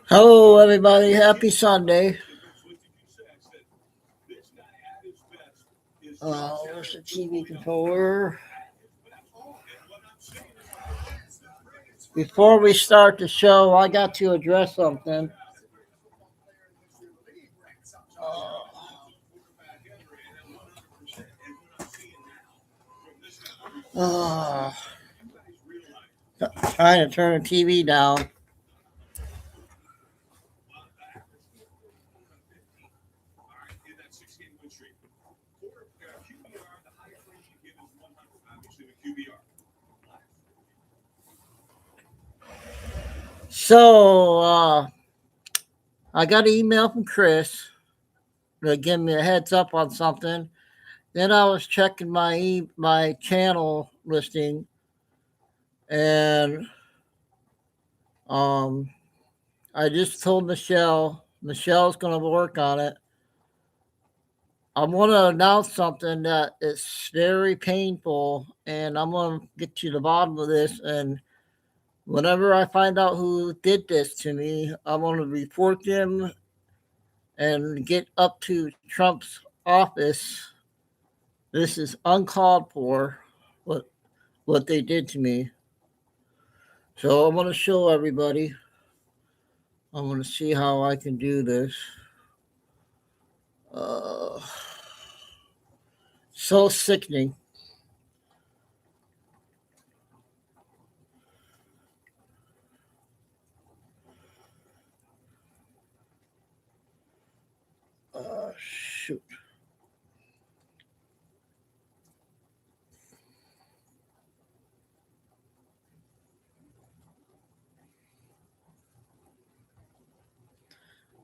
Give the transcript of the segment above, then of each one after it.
Hello, everybody. Happy Sunday. Where's the TV controller? Before we start the show, I got to address something. Trying to turn the TV down. So, I got an email from Chris to give me a heads up on something. Then I was checking my channel listing, and I just told Michelle. Michelle's going to work on it. I want to announce something that is very painful, and I'm going to get to the bottom of this. And whenever I find out who did this to me, I'm going to report them and get up to Trump's office. This is uncalled for, what they did to me. So I'm going to show everybody. I'm going to see how I can do this. So sickening. Shoot.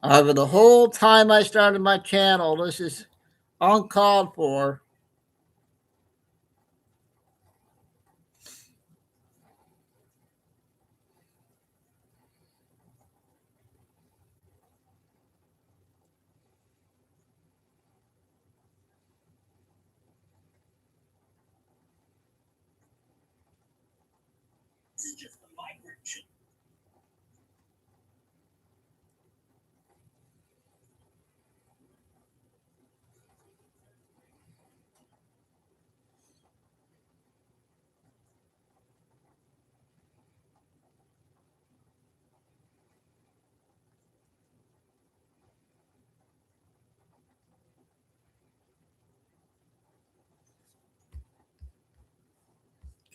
Over the whole time I started my channel, this is uncalled for.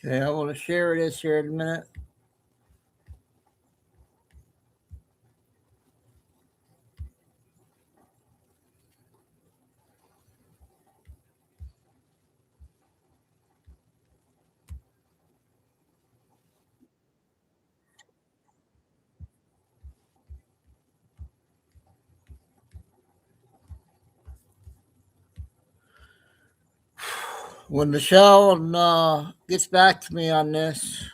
Okay, I want to share this here in a minute. When Michelle gets back to me on this.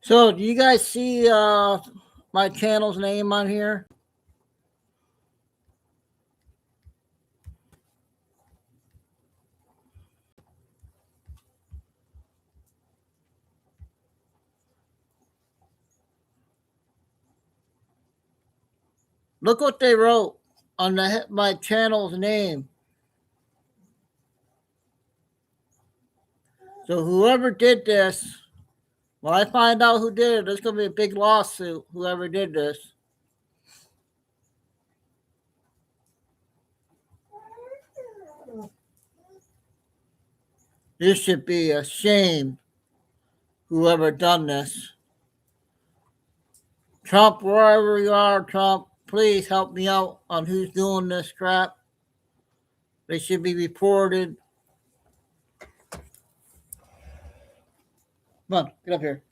So, do you guys see my channel's name on here? Look what they wrote on my channel's name. So whoever did this, when I find out who did it, there's going to be a big lawsuit, whoever did this. This should be a shame, whoever done this. Trump, wherever you are, Trump, please help me out on who's doing this crap. They should be reported. Come on, get up here.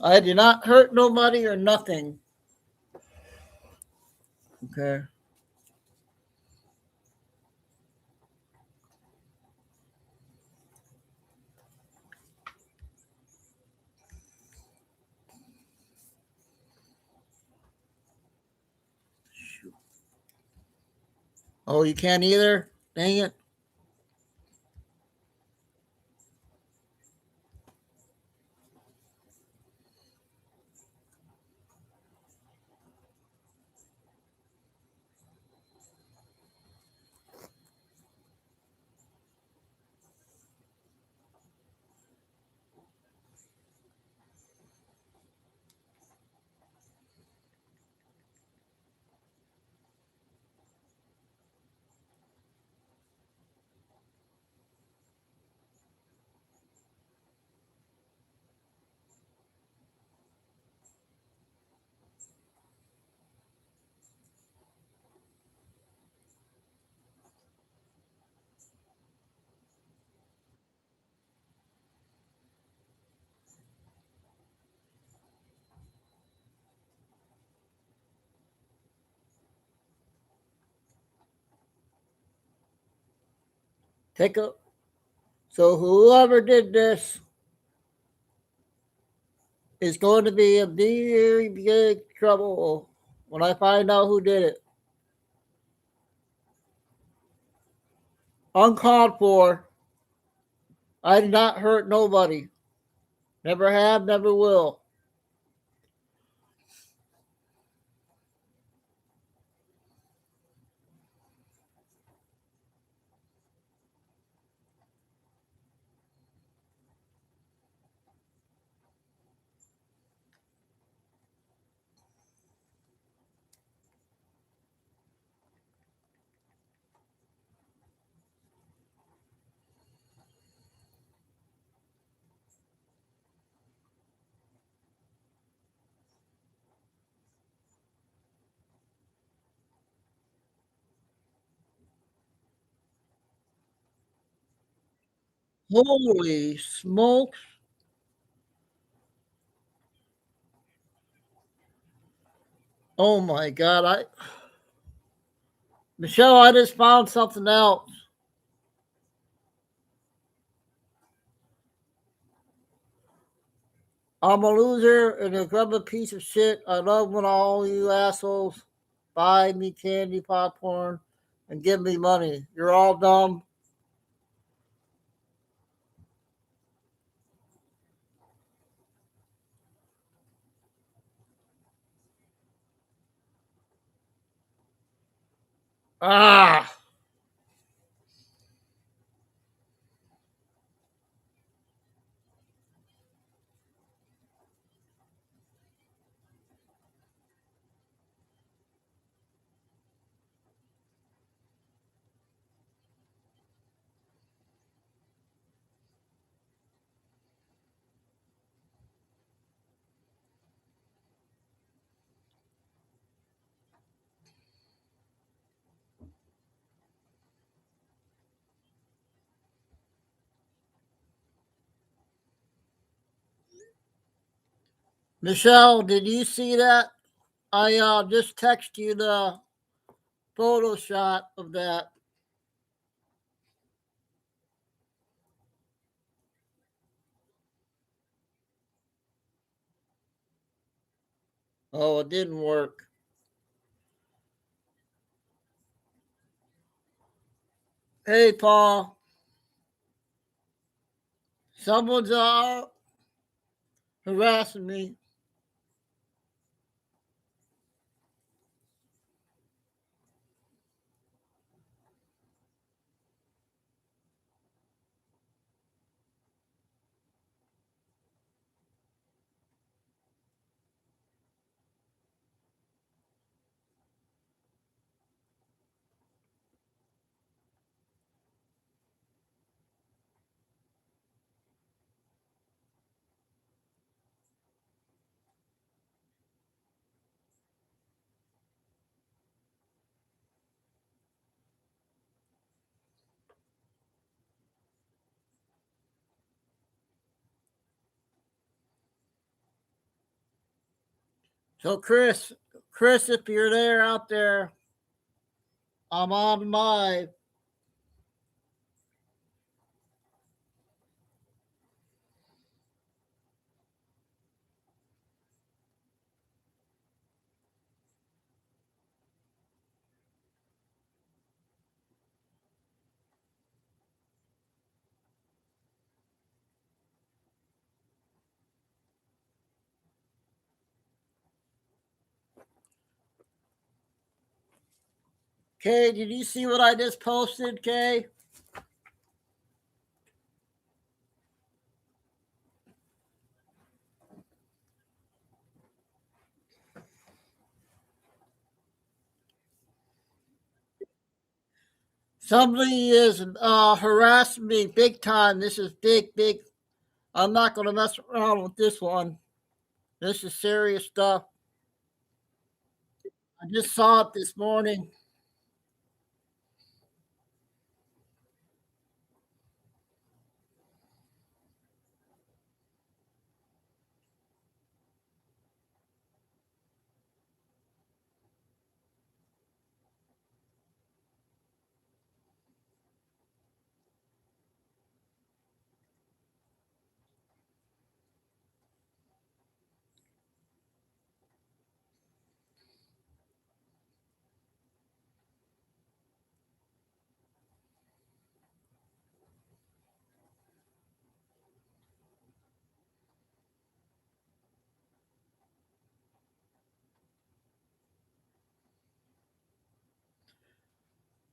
I did not hurt nobody or nothing. Okay. Oh, you can't either? Dang it. Take a. So whoever did this is going to be in very big trouble when I find out who did it. Uncalled for. I did not hurt nobody. Never have, never will. Holy smokes. Oh my God. Michelle, I just found something else. I'm a loser and a grubby piece of shit. I love when all you assholes buy me candy, popcorn, and give me money. You're all dumb. Ah, Michelle, did you see that? I just text you the photo shot of that. Oh, it didn't work. Hey, Paul, someone's harassing me. So Chris, if you're there out there, I'm on live. Kay, did you see what I just posted, Kay? Somebody is harassing me big time. This is big, big. I'm not going to mess around with this one. This is serious stuff. I just saw it this morning.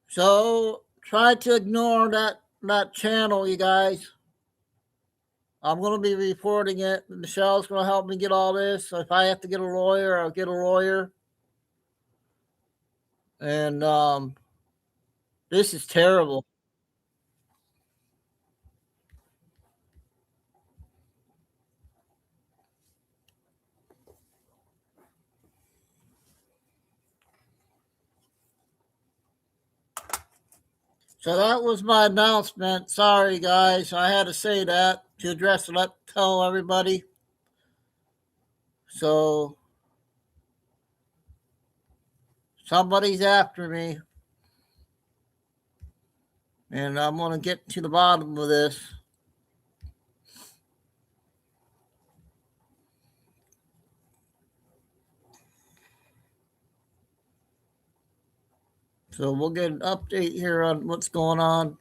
So try to ignore that channel, you guys. I'm going to be reporting it. Michelle's going to help me get all this. So if I have to get a lawyer, I'll get a lawyer. And this is terrible. So that was my announcement. Sorry, guys. I had to say that to address it, tell everybody. So somebody's after me. And I'm going to get to the bottom of this. So we'll get an update here on what's going on.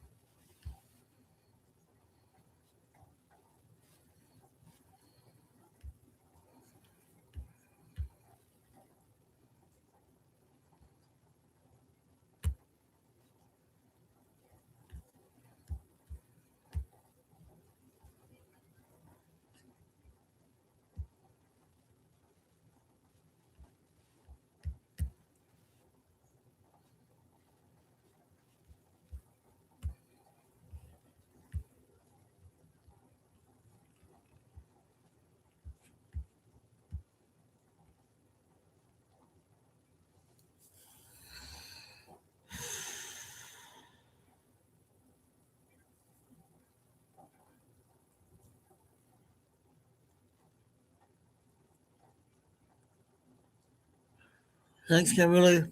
Thanks, Kimberly.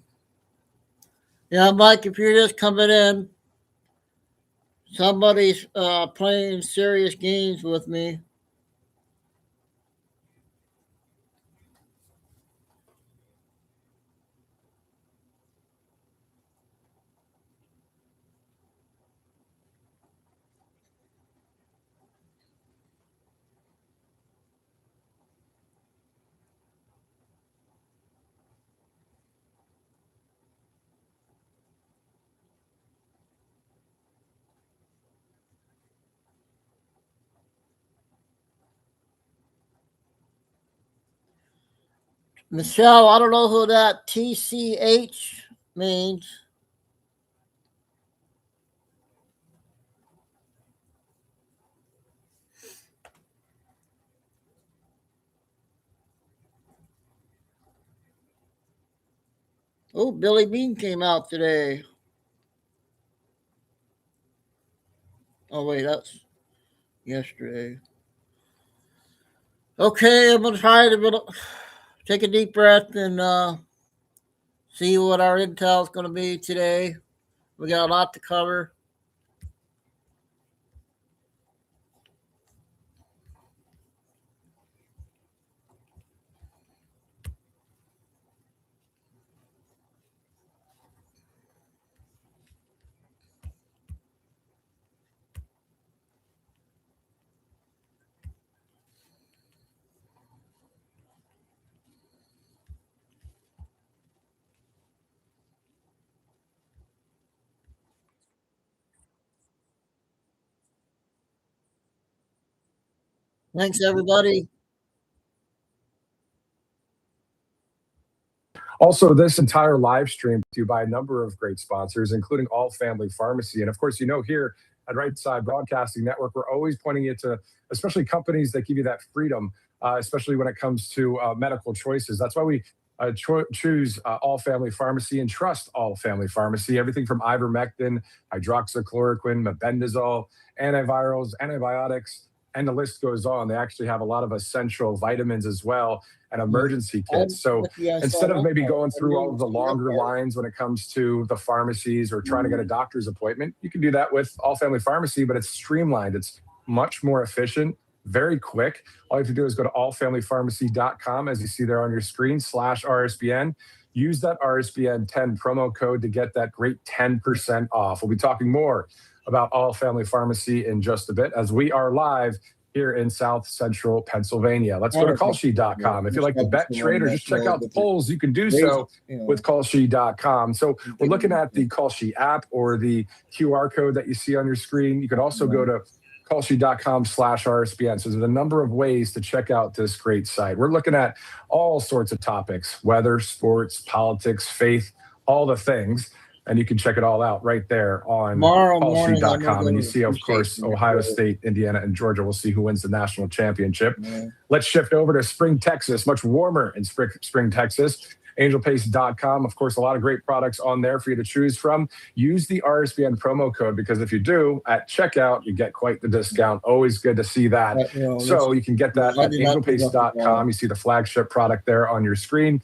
Yeah, Mike, if you're just coming in, somebody's playing serious games with me. Michelle, I don't know who that TCH means. Oh, Billy Bean came out today. Oh, wait, that's yesterday. Okay, I'm going to take a deep breath and see what our intel is going to be today. We got a lot to cover. Thanks, everybody. Also, this entire live stream to you by a number of great sponsors, including All Family Pharmacy. And of course, here at Right Side Broadcasting Network, we're always pointing you to, especially companies that give you that freedom, especially when it comes to medical choices. That's why we choose All Family Pharmacy and trust All Family Pharmacy. Everything from ivermectin, hydroxychloroquine, mebendazole, antivirals, antibiotics, and the list goes on. They actually have a lot of essential vitamins as well and emergency kits. So instead of maybe going through all of the longer lines when it comes to the pharmacies or trying to get a doctor's appointment, you can do that with All Family Pharmacy, but it's streamlined. It's much more efficient, very quick. All you have to do is go to allfamilypharmacy.com, as you see there on your screen, /RSBN. Use that RSBN 10 promo code to get that great 10% off. We'll be talking more about All Family Pharmacy in just a bit as we are live here in South Central Pennsylvania. Let's go to callsheet.com. If you like to bet, trade, or just check out the polls, you can do so with callsheet.com. So we're looking at the Callsheet app or the QR code that you see on your screen. You can also go to callsheet.com/RSBN. So there's a number of ways to check out this great site. We're looking at all sorts of topics: weather, sports, politics, faith, all the things. And you can check it all out right there on callsheet.com. And you see, of course, Ohio State, Indiana, and Georgia. We'll see who wins the national championship. Let's shift over to Spring, Texas, much warmer in Spring, Texas. Angelpaste.com. Of course, a lot of great products on there for you to choose from. Use the RSBN promo code because if you do, at checkout, you get quite the discount. Always good to see that. So you can get that at angelpaste.com. You see the flagship product there on your screen.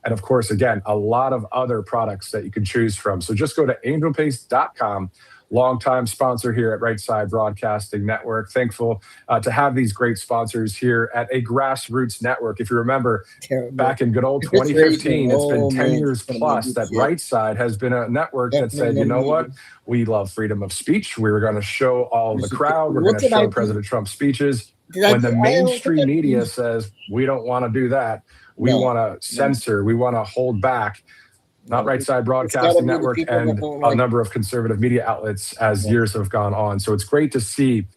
And of course, again, a lot of other products that you can choose from. So just go to angelpaste.com, longtime sponsor here at Right Side Broadcasting Network. Thankful to have these great sponsors here at a grassroots network. If you remember, back in good old 2015, it's been 10 years plus that Right Side has been a network that said, you know what? We love freedom of speech. We were going to show all the crowd. We're going to show President Trump's speeches. When the mainstream media says, we don't want to do that, we want to censor, we want to hold back, not Right Side Broadcasting Network and a number of conservative media outlets as years have gone on. So it's great to see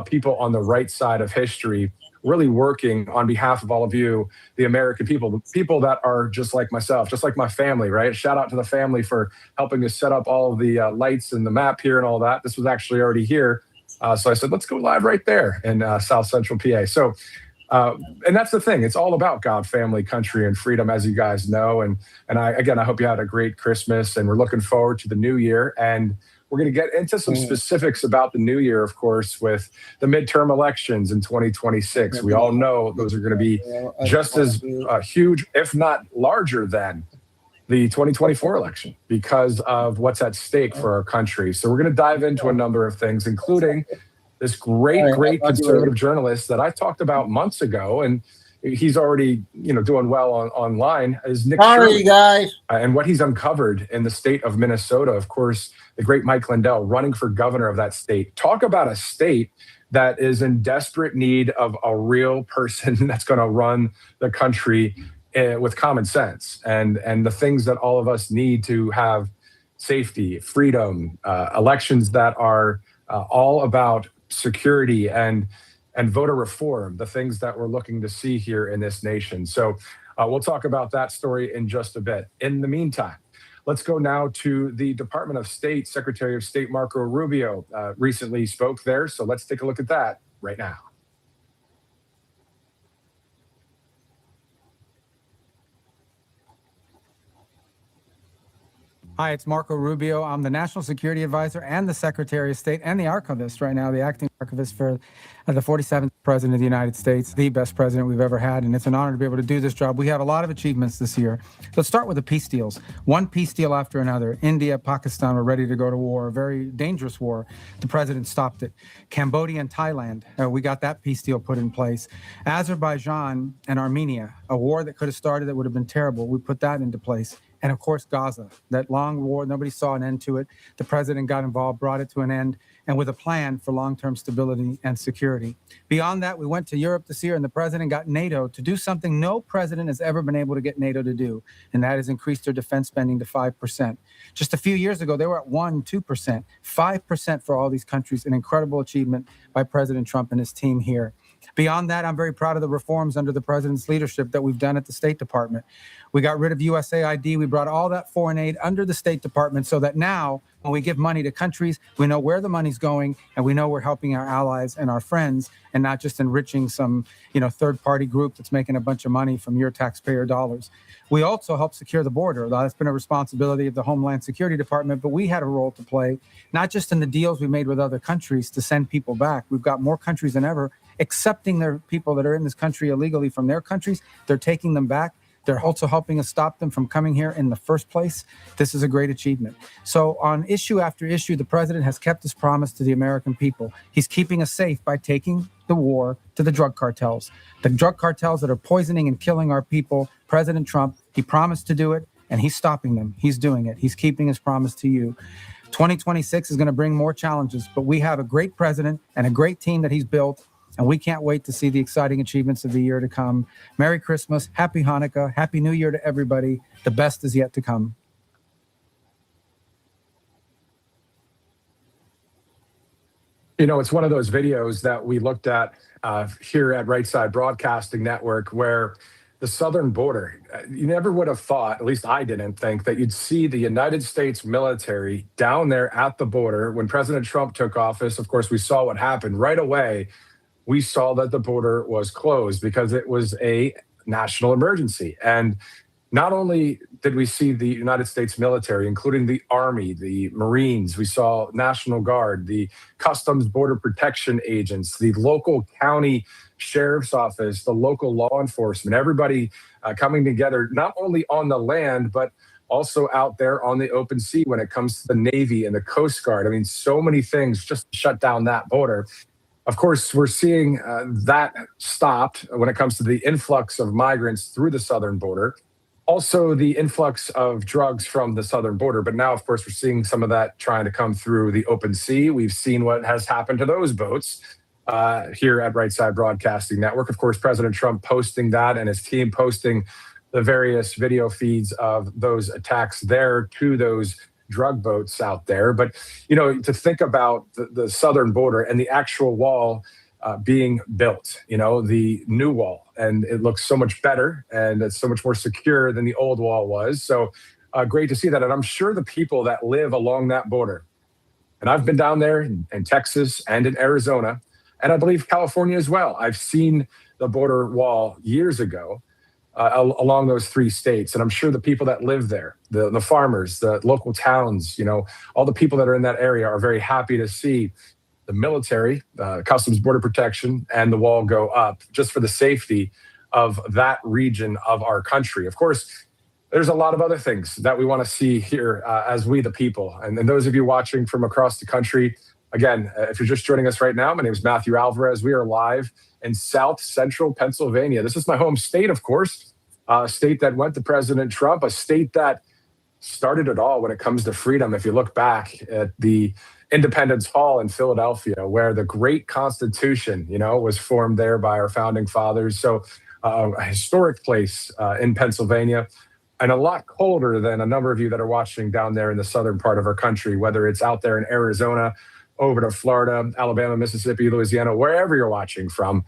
people on the right side of history really working on behalf of all of you, the American people, people that are just like myself, just like my family, right? Shout out to the family for helping to set up all of the lights and the map here and all that. This was actually already here. So I said, let's go live right there in South Central PA. So, and that's the thing. It's all about God, family, country, and freedom, as you guys know. And I hope you had a great Christmas, and we're looking forward to the new year. And we're going to get into some specifics about the new year, of course, with the midterm elections in 2026. We all know those are going to be just as huge, if not larger than the 2024 election because of what's at stake for our country. So we're going to dive into a number of things, including this great conservative journalist that I talked about months ago, and he's already doing well online, is Nick Shirley, guys. And what he's uncovered in the state of Minnesota. Of course, the great Mike Lindell running for governor of that state. Talk about a state that is in desperate need of a real person that's going to run the country with common sense and the things that all of us need to have: safety, freedom, elections that are all about security and voter reform, the things that we're looking to see here in this nation. So we'll talk about that story in just a bit. In the meantime, let's go now to the Department of State. Secretary of State Marco Rubio recently spoke there. So let's take a look at that right now. Hi, it's Marco Rubio. I'm the National Security Advisor and the Secretary of State and the Archivist right now, the acting Archivist for the 47th President of the United States, the best president we've ever had, and it's an honor to be able to do this job. We have a lot of achievements this year. Let's start with the peace deals. One peace deal after another. India, Pakistan were ready to go to war, a very dangerous war. The president stopped it. Cambodia and Thailand, we got that peace deal put in place. Azerbaijan and Armenia, a war that could have started that would have been terrible. We put that into place. And of course, Gaza, that long war, nobody saw an end to it. The president got involved, brought it to an end, and with a plan for long-term stability and security. Beyond that, we went to Europe this year, and the president got NATO to do something no president has ever been able to get NATO to do, and that is increase their defense spending to 5%. Just a few years ago, they were at 1%, 2%, 5% for all these countries, an incredible achievement by President Trump and his team here. Beyond that, I'm very proud of the reforms under the president's leadership that we've done at the State Department. We got rid of USAID. We brought all that foreign aid under the State Department so that now when we give money to countries, we know where the money's going and we know we're helping our allies and our friends and not just enriching some, third-party group that's making a bunch of money from your taxpayer dollars. We also help secure the border. That's been a responsibility of the Homeland Security Department, but we had a role to play, not just in the deals we made with other countries to send people back. We've got more countries than ever accepting their people that are in this country illegally from their countries. They're taking them back. They're also helping us stop them from coming here in the first place. This is a great achievement. So on issue after issue, the president has kept his promise to the American people. He's keeping us safe by taking the war to the drug cartels. The drug cartels that are poisoning and killing our people. President Trump, he promised to do it, and he's stopping them. He's doing it. He's keeping his promise to you. 2026 is going to bring more challenges, but we have a great president and a great team that he's built, and we can't wait to see the exciting achievements of the year to come. Merry Christmas, Happy Hanukkah, Happy New Year to everybody. The best is yet to come. It's one of those videos that we looked at here at Right Side Broadcasting Network where the southern border, you never would have thought, at least I didn't think, that you'd see the United States military down there at the border. When President Trump took office, of course, we saw what happened right away. We saw that the border was closed because it was a national emergency. And not only did we see the United States military, including the Army, the Marines, we saw National Guard, the Customs Border Protection agents, the local county sheriff's office, the local law enforcement, everybody coming together, not only on the land, but also out there on the open sea when it comes to the Navy and the Coast Guard. I mean, so many things just to shut down that border. Of course, we're seeing that stopped when it comes to the influx of migrants through the southern border. Also, the influx of drugs from the southern border. But now, of course, we're seeing some of that trying to come through the open sea. We've seen what has happened to those boats here at Right Side Broadcasting Network. Of course, President Trump posting that and his team posting the various video feeds of those attacks there to those drug boats out there. But, to think about the southern border and the actual wall being built, the new wall, and it looks so much better and it's so much more secure than the old wall was. So great to see that. And I'm sure the people that live along that border, and I've been down there in Texas and in Arizona, and I believe California as well. I've seen the border wall years ago along those three states. And I'm sure the people that live there, the farmers, the local towns, all the people that are in that area are very happy to see the military, Customs Border Protection, and the wall go up just for the safety of that region of our country. Of course, there's a lot of other things that we want to see here as we, the people. And those of you watching from across the country, again, if you're just joining us right now, my name is Matthew Alvarez. We are live in South Central Pennsylvania. This is my home state, of course, a state that went to President Trump, a state that started it all when it comes to freedom. If you look back at the Independence Hall in Philadelphia, where the great Constitution, was formed there by our founding fathers. So a historic place in Pennsylvania, and a lot colder than a number of you that are watching down there in the southern part of our country, whether it's out there in Arizona, over to Florida, Alabama, Mississippi, Louisiana, wherever you're watching from.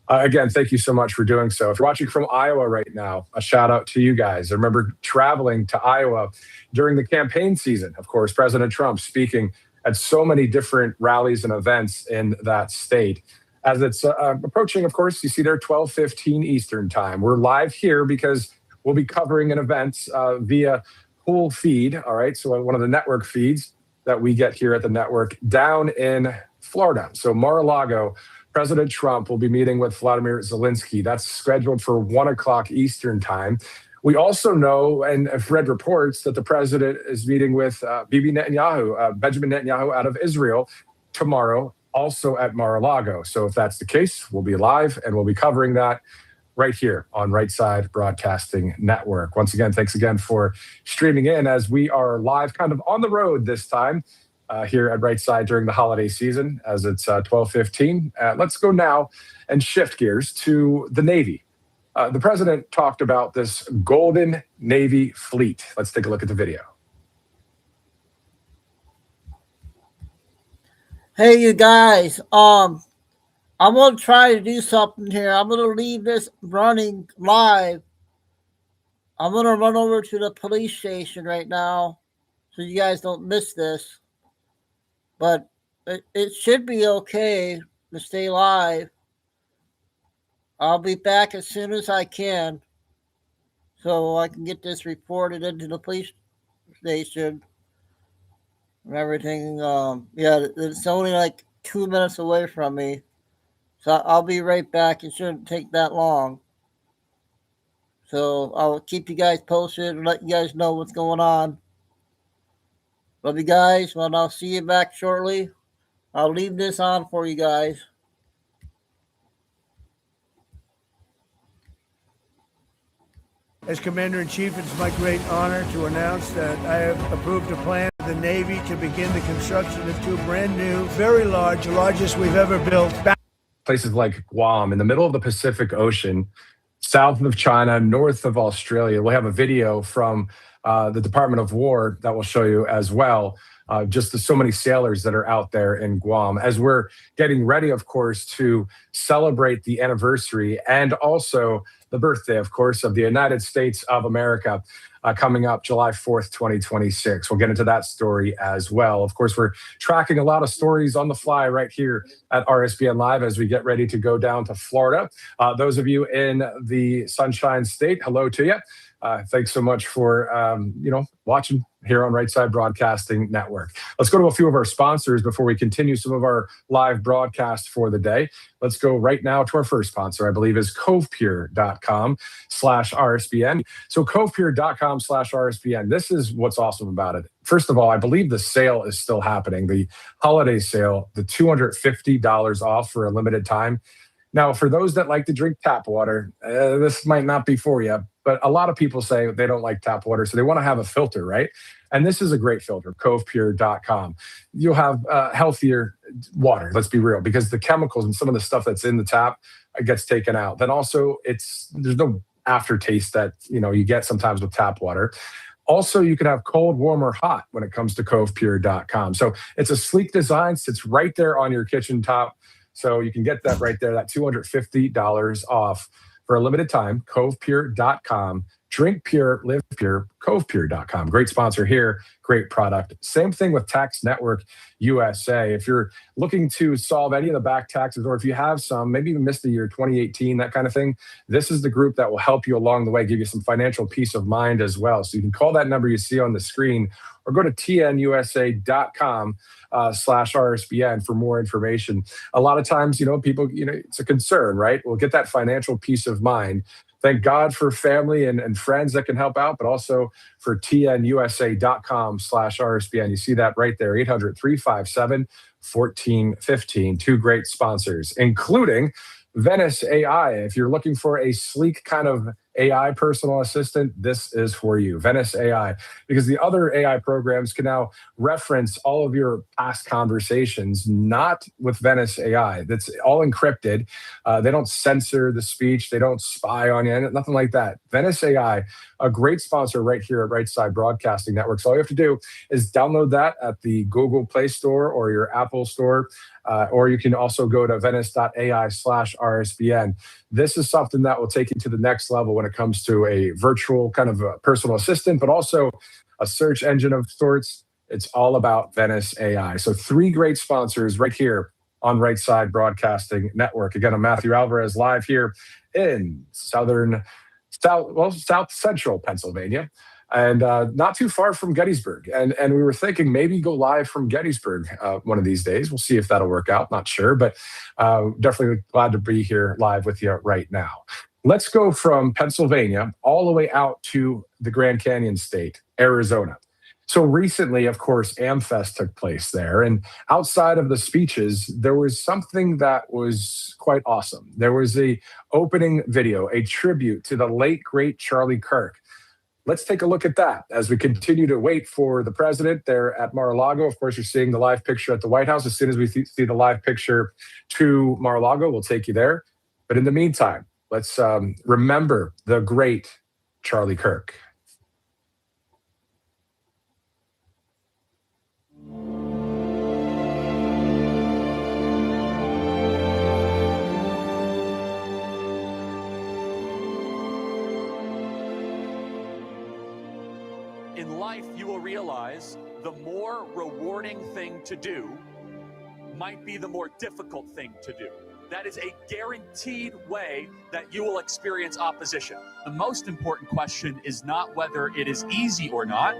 Again, thank you so much for doing so. If you're watching from Iowa right now, a shout out to you guys. I remember traveling to Iowa during the campaign season. Of course, President Trump speaking at so many different rallies and events in that state. As it's approaching, of course, you see there 12:15 Eastern time. We're live here because we'll be covering an event via full feed, all right? So one of the network feeds that we get here at the network down in Florida. So Mar-a-Lago, President Trump will be meeting with Vladimir Zelinsky. That's scheduled for 1 o'clock Eastern time. We also know and have read reports that the president is meeting with Benjamin Netanyahu out of Israel tomorrow, also at Mar-a-Lago. So if that's the case, we'll be live and we'll be covering that right here on Right Side Broadcasting Network. Once again, thanks again for streaming in as we are live kind of on the road this time here at Right Side during the holiday season as it's 12:15. Let's go now and shift gears to the Navy. The president talked about this Golden Navy fleet. Let's take a look at the video. Hey, you guys. I'm going to try to do something here. I'm going to leave this running live. I'm going to run over to the police station right now so you guys don't miss this. But it should be okay to stay live. I'll be back as soon as I can so I can get this reported into the police station and everything. Yeah, it's only like 2 minutes away from me. So I'll be right back. It shouldn't take that long. So I'll keep you guys posted and let you guys know what's going on. Love you guys. Well, I'll see you back shortly. I'll leave this on for you guys. As Commander-in-Chief, it's my great honor to announce that I have approved a plan for the Navy to begin the construction of 2 brand new, very large, the largest we've ever built. Places like Guam, in the middle of the Pacific Ocean, south of China, north of Australia. We'll have a video from the Department of War that will show you as well. Just so many sailors that are out there in Guam as we're getting ready, of course, to celebrate the anniversary and also the birthday, of course, of the United States of America coming up July 4th, 2026. We'll get into that story as well. Of course, we're tracking a lot of stories on the fly right here at RSBN Live as we get ready to go down to Florida. Those of you in the Sunshine State, hello to you. Thanks so much for, watching here on Right Side Broadcasting Network. Let's go to a few of our sponsors before we continue some of our live broadcast for the day. Let's go right now to our first sponsor, I believe is covepure.com/RSBN. So covepure.com/RSBN. This is what's awesome about it. First of all, I believe the sale is still happening. The holiday sale, the $250 off for a limited time. Now, for those that like to drink tap water, this might not be for you, but a lot of people say they don't like tap water, so they want to have a filter, right? And this is a great filter, covepure.com. You'll have healthier water, let's be real, because the chemicals and some of the stuff that's in the tap gets taken out. Then also, there's no aftertaste that you get sometimes with tap water. Also, you can have cold, warm, or hot when it comes to covepure.com. So it's a sleek design, sits right there on your kitchen top. So you can get that right there, that $250 off for a limited time, covepure.com. Drink pure, live pure, covepure.com. Great sponsor here, great product. Same thing with Tax Network USA. If you're looking to solve any of the back taxes, or if you have some, maybe even missed the year 2018, that kind of thing, this is the group that will help you along the way, give you some financial peace of mind as well. So you can call that number you see on the screen or go to tnusa.com/RSBN for more information. A lot of times, people, it's a concern, right? We'll get that financial peace of mind. Thank God for family and friends that can help out, but also for tnusa.com/RSBN. You see that right there, 800-357-1415. 2 great sponsors, including Venice AI. If you're looking for a sleek kind of AI personal assistant, this is for you, Venice AI, because the other AI programs can now reference all of your past conversations, not with Venice AI. That's all encrypted. They don't censor the speech. They don't spy on you, nothing like that. Venice AI, a great sponsor right here at Right Side Broadcasting Network. So all you have to do is download that at the Google Play Store or your Apple Store, or you can also go to venice.ai/RSBN. This is something that will take you to the next level when it comes to a virtual kind of a personal assistant, but also a search engine of sorts. It's all about Venice AI. So 3 great sponsors right here on Right Side Broadcasting Network. Again, I'm Matthew Alvarez, live here in South Central Pennsylvania. and not too far from Gettysburg. And we were thinking maybe go live from Gettysburg one of these days. We'll see if that'll work out. Not sure, but definitely glad to be here live with you right now. Let's go from Pennsylvania all the way out to the Grand Canyon State, Arizona. So recently, of course, AmFest took place there. And outside of the speeches, there was something that was quite awesome. There was a opening video, a tribute to the late, great Charlie Kirk. Let's take a look at that as we continue to wait for the president there at Mar-a-Lago. Of course, you're seeing the live picture at the White House. As soon as we see the live picture to Mar-a-Lago, we'll take you there. But in the meantime, let's remember the great Charlie Kirk. In life, you will realize the more rewarding thing to do might be the more difficult thing to do. That is a guaranteed way that you will experience opposition. The most important question is not whether it is easy or not.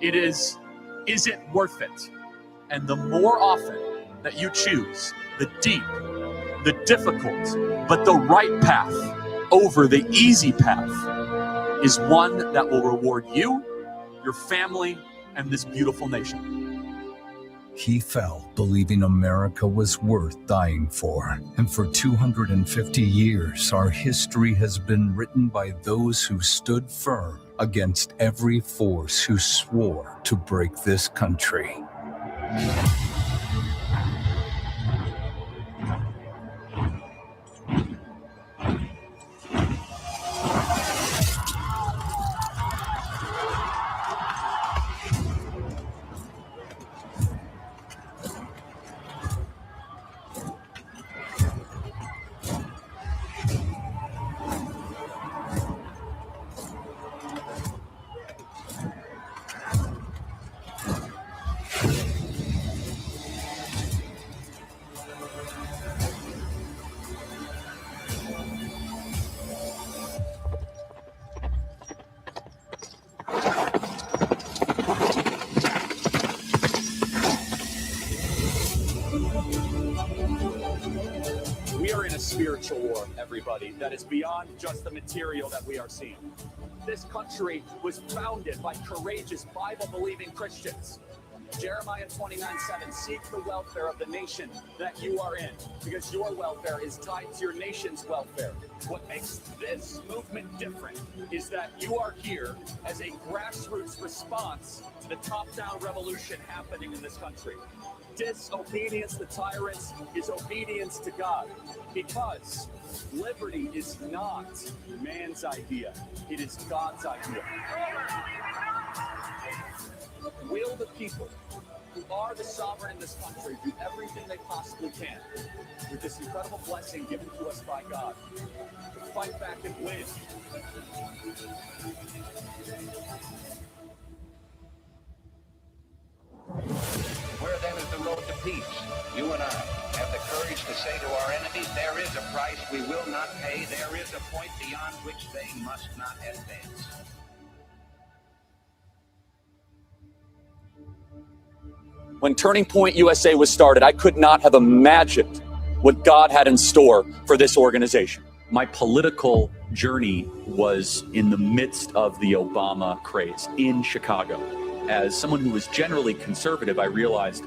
It is it worth it? And the more often that you choose the deep, the difficult, but the right path over the easy path is one that will reward you, your family, and this beautiful nation. He fell believing America was worth dying for. And for 250 years, our history has been written by those who stood firm against every force who swore to break this country. We are in a spiritual war, everybody, that is beyond just the material that we are seeing. This country was founded by courageous Bible-believing Christians. Jeremiah 29:7, seek the welfare of the nation that you are in, because your welfare is tied to your nation's welfare. What makes this movement different is that you are here as a grassroots response to the top-down revolution happening in this country. Disobedience to tyrants is obedience to God, because liberty is not man's idea, it is God's idea. Will the people who are the sovereign in this country do everything they possibly can with this incredible blessing given to us by God to fight back and win? Where then is the road to peace? You and I have the courage to say to our enemies, there is a price we will not pay. There is a point beyond which they must not advance. When Turning Point USA was started, I could not have imagined what God had in store for this organization. My political journey was in the midst of the Obama craze in Chicago. As someone who was generally conservative, I realized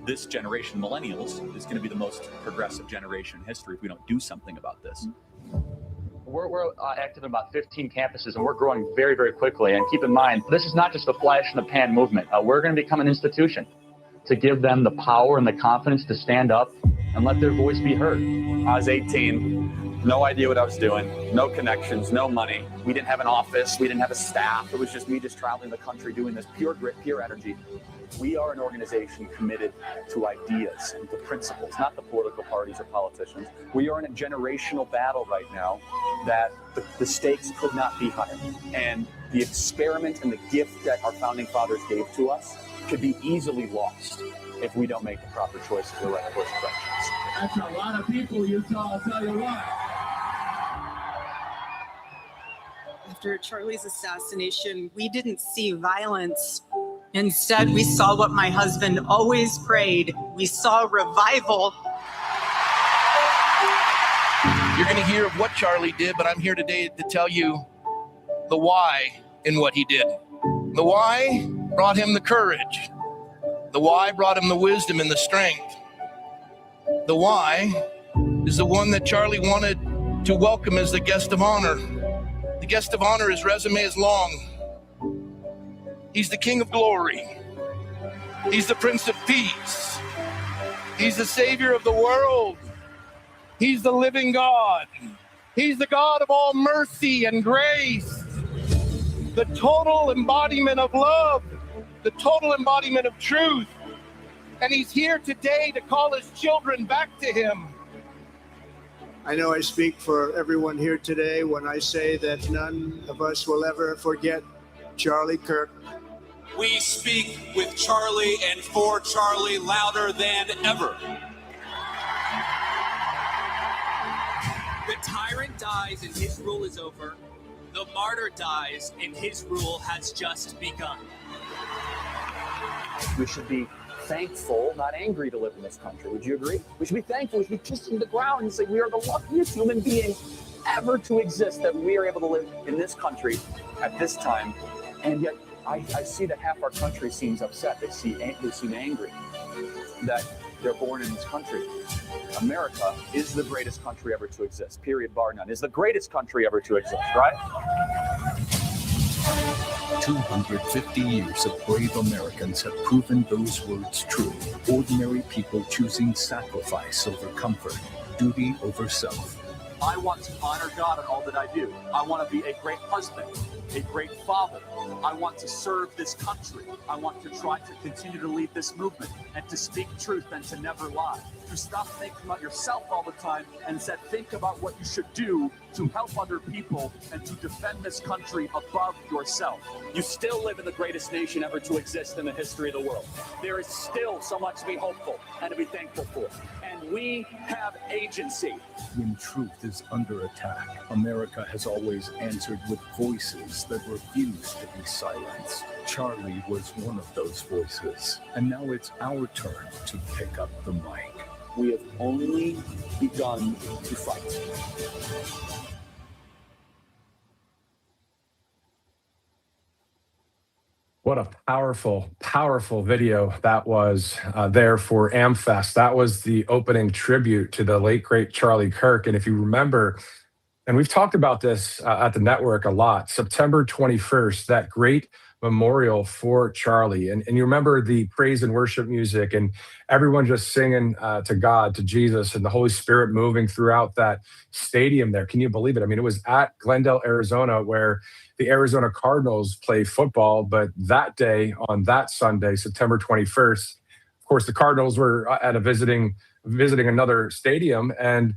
this generation, millennials, is going to be the most progressive generation in history if we don't do something about this. We're active in about 15 campuses, and we're growing very, very quickly. And keep in mind, this is not just a flash in the pan movement. We're going to become an institution to give them the power and the confidence to stand up and let their voice be heard. I was 18, no idea what I was doing, no connections, no money. We didn't have an office, we didn't have a staff. It was just me just traveling the country doing this pure grit, pure energy. We are an organization committed to ideas and to principles, not the political parties or politicians. We are in a generational battle right now that the stakes could not be higher. And the experiment and the gift that our founding fathers gave to us could be easily lost if we don't make the proper choices or the right course of actions. That's a lot of people, Utah, I'll tell you what. If after Charlie's assassination, we didn't see violence. Instead, we saw what my husband always prayed. We saw revival. You're going to hear of what Charlie did, but I'm here today to tell you the why in what he did. The why brought him the courage. The why brought him the wisdom and the strength. The why is the one that Charlie wanted to welcome as the guest of honor. The guest of honor, his resume is long. He's the King of Glory. He's the Prince of Peace. He's the Savior of the world. He's the living God. He's the God of all mercy and grace. The total embodiment of love. The total embodiment of truth. And he's here today to call his children back to him. I know I speak for everyone here today when I say that none of us will ever forget Charlie Kirk. We speak with Charlie and for Charlie louder than ever. The tyrant dies and his rule is over. The martyr dies and his rule has just begun. We should be thankful, not angry to live in this country. Would you agree? We should be thankful. We should be kissing the ground and say we are the luckiest human beings ever to exist, that we are able to live in this country at this time. And yet I see that half our country seems upset. They seem angry that they're born in this country. America is the greatest country ever to exist, period, bar none. Is the greatest country ever to exist, right? 250 years of brave Americans have proven those words true. Ordinary people choosing sacrifice over comfort, duty over self. I want to honor God in all that I do. I want to be a great husband, a great father. I want to serve this country. I want to try to continue to lead this movement and to speak truth and to never lie. To stop thinking about yourself all the time and instead think about what you should do to help other people and to defend this country above yourself. You still live in the greatest nation ever to exist in the history of the world. There is still so much to be hopeful and to be thankful for. And we have agency. When truth is under attack, America has always answered with voices that refuse to be silenced. Charlie was one of those voices, and now it's our turn to pick up the mic. We have only begun to fight. What a powerful, powerful video that was there for AmFest. That was the opening tribute to the late, great Charlie Kirk. And if you remember, and we've talked about this at the network a lot, September 21st, that great memorial for Charlie. And you remember the praise and worship music and everyone just singing to God, to Jesus, and the Holy Spirit moving throughout that stadium there. Can you believe it? I mean, it was at Glendale, Arizona, where the Arizona Cardinals play football. But that day, on that Sunday, September 21st, of course, the Cardinals were at visiting another stadium, and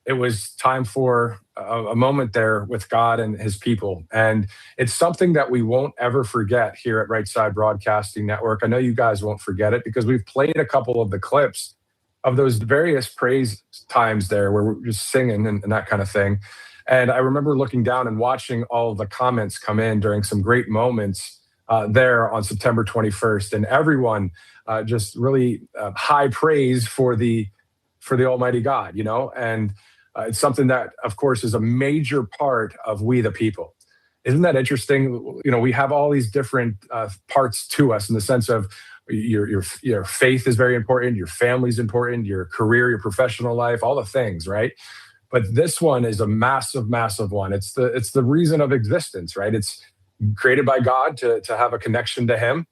it was time for a moment there with God and his people. And it's something that we won't ever forget here at Right Side Broadcasting Network. I know you guys won't forget it because we've played a couple of the clips of those various praise times there where we're just singing and that kind of thing. And I remember looking down and watching all the comments come in during some great moments there on September 21st. And everyone just really high praise for the Almighty God, you know, and it's something that, of course, is a major part of we the people. Isn't that interesting? You know, we have all these different parts to us in the sense of your faith is very important, your family's important, your career, your professional life, all the things, right? But this one is a massive, massive one. It's the reason of existence, right? It's created by God to have a connection to him.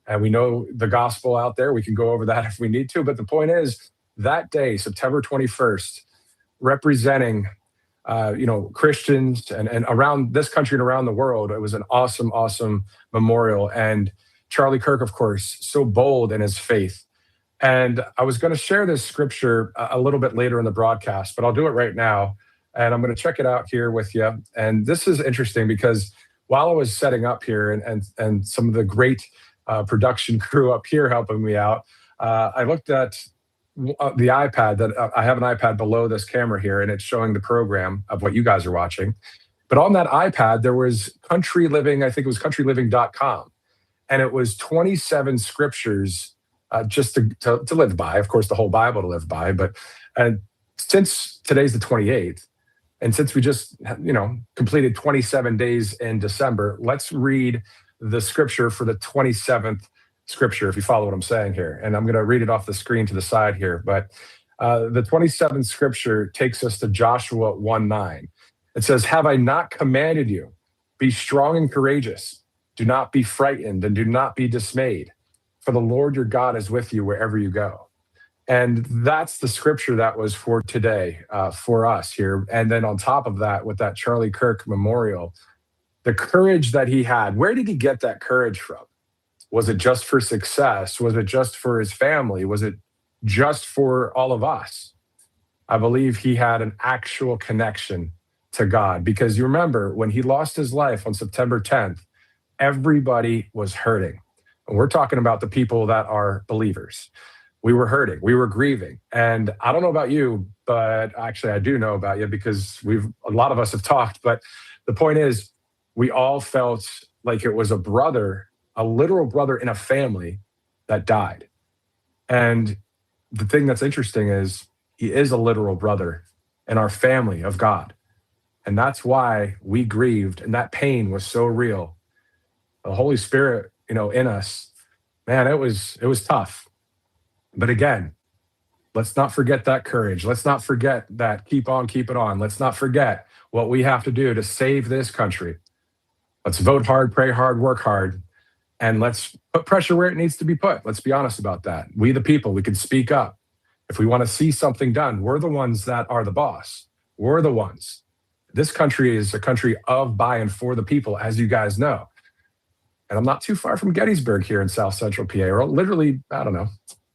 And we know the gospel out there. We can go over that if we need to. But the point is, that day, September 21st, representing Christians and around this country and around the world, it was an awesome, awesome memorial. And Charlie Kirk, of course, so bold in his faith. And I was going to share this scripture a little bit later in the broadcast, but I'll do it right now. And I'm going to check it out here with you. And this is interesting because while I was setting up here and some of the great production crew up here helping me out, I looked at the iPad. That I have an iPad below this camera here, and it's showing the program of what you guys are watching. But But on that iPad, there was Country Living, I think it was countryliving.com. And it was 27 scriptures just to live by. Of course, the whole Bible to live by. But since today's the 28th, and since we just, completed 27 days in December, let's read the scripture for the 27th scripture, if you follow what I'm saying here. And I'm going to read it off the screen to the side here. But the 27th scripture takes us to Joshua 1:9. It says, "Have I not commanded you? Be strong and courageous. Do not be frightened and do not be dismayed. For the Lord your God is with you wherever you go." And that's the scripture that was for today, for us here. And then on top of that, with that Charlie Kirk memorial, the courage that he had, where did he get that courage from? Was it just for success? Was it just for his family? Was it just for all of us? I believe he had an actual connection to God, because you remember when he lost his life on September 10th, everybody was hurting. And we're talking about the people that are believers. We were hurting, we were grieving. And I don't know about you, but actually I do know about you, because a lot of us have talked. But the point is, we all felt like it was a brother, a literal brother in a family that died. And the thing that's interesting is he is a literal brother in our family of God. And that's why we grieved, and that pain was so real. The Holy Spirit, in us, man, it was tough. But again, let's not forget that courage. Let's not forget that keep on keeping on. Let's not forget what we have to do to save this country. Let's vote hard, pray hard, work hard, and let's put pressure where it needs to be put. Let's be honest about that. We, the people, we can speak up. If we want to see something done, we're the ones that are the boss. We're the ones. This country is a country of, by, and for the people, as you guys know. And I'm not too far from Gettysburg here in South Central PA, or literally,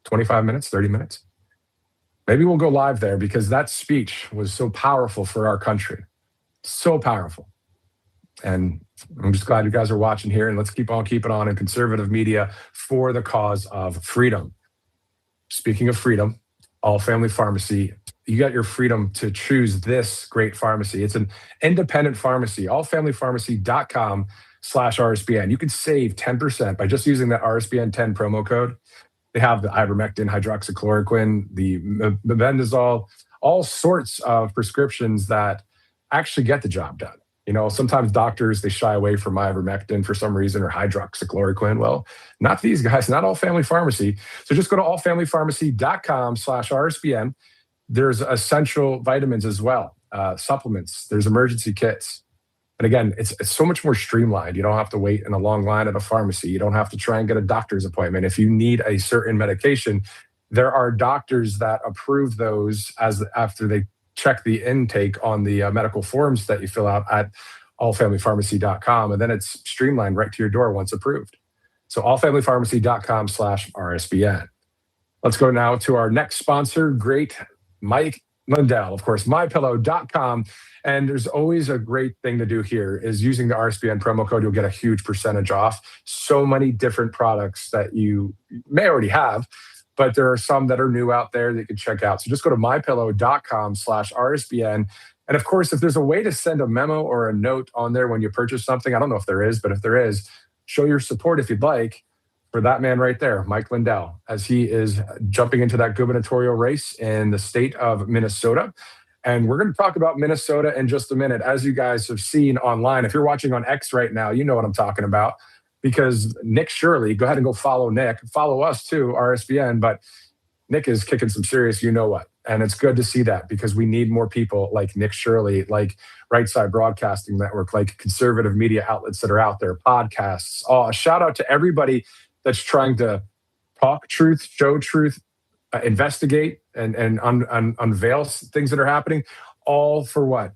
25 minutes, 30 minutes. Maybe we'll go live there, because that speech was so powerful for our country. So powerful. And I'm just glad you guys are watching here, and let's keep on keeping on in conservative media for the cause of freedom. Speaking of freedom, All Family Pharmacy, you got your freedom to choose this great pharmacy. It's an independent pharmacy, allfamilypharmacy.com/RSBN. You can save 10% by just using that RSBN 10 promo code. They have the ivermectin, hydroxychloroquine, the mebendazole, all sorts of prescriptions that actually get the job done. Sometimes doctors, they shy away from ivermectin for some reason, or hydroxychloroquine. Well, not these guys, not All Family Pharmacy. So just go to allfamilypharmacy.com/RSBN. There's essential vitamins as well, supplements. There's emergency kits. And again, it's so much more streamlined. You don't have to wait in a long line at a pharmacy. You don't have to try and get a doctor's appointment. If you need a certain medication, there are doctors that approve those after they check the intake on the medical forms that you fill out at allfamilypharmacy.com. And then it's streamlined right to your door once approved. So allfamilypharmacy.com/RSBN. Let's go now to our next sponsor, great Mike Lindell, of course, mypillow.com. And there's always a great thing to do here is using the RSBN promo code. You'll get a huge percentage off. So many different products that you may already have, but there are some that are new out there that you can check out. So just go to mypillow.com/RSBN. And of course, if there's a way to send a memo or a note on there when you purchase something, I don't know if there is, but if there is, show your support if you'd like for that man right there, Mike Lindell, as he is jumping into that gubernatorial race in the state of Minnesota. And we're going to talk about Minnesota in just a minute. As you guys have seen online, if you're watching on X right now, you know what I'm talking about, because Nick Shirley, go ahead and go follow Nick. Follow us too, RSBN, but Nick is kicking some serious you-know-what. And it's good to see that, because we need more people like Nick Shirley, like Right Side Broadcasting Network, like conservative media outlets that are out there, podcasts. A shout out to everybody that's trying to talk truth, show truth, investigate, and unveil things that are happening, all for what?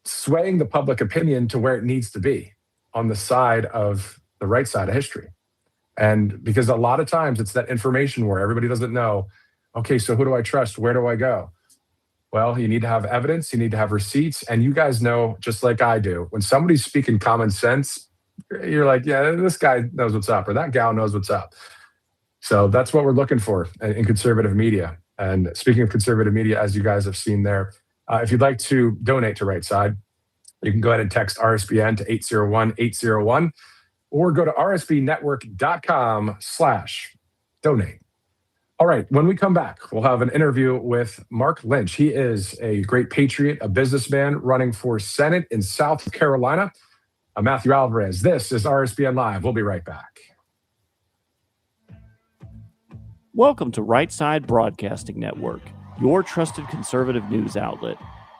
Swaying the public opinion to where it needs to be, on the side of the right side of history. And because a lot of times it's that information war. Everybody doesn't know, okay, so who do I trust? Where do I go? Well, you need to have evidence. You need to have receipts. And you guys know, just like I do, when somebody's speaking common sense, you're like, yeah, this guy knows what's up, or that gal knows what's up. So that's what we're looking for in conservative media. And speaking of conservative media, as you guys have seen there, if you'd like to donate to Right Side, You can go ahead and text RSBN to 801-801 or go to rsbnetwork.com/donate. All right, when we come back, we'll have an interview with Mark Lynch. He is a great patriot, a businessman running for Senate in South Carolina. I'm Matthew Alvarez. This is RSBN Live. We'll be right back. Welcome to Right Side Broadcasting Network, your trusted conservative news outlet.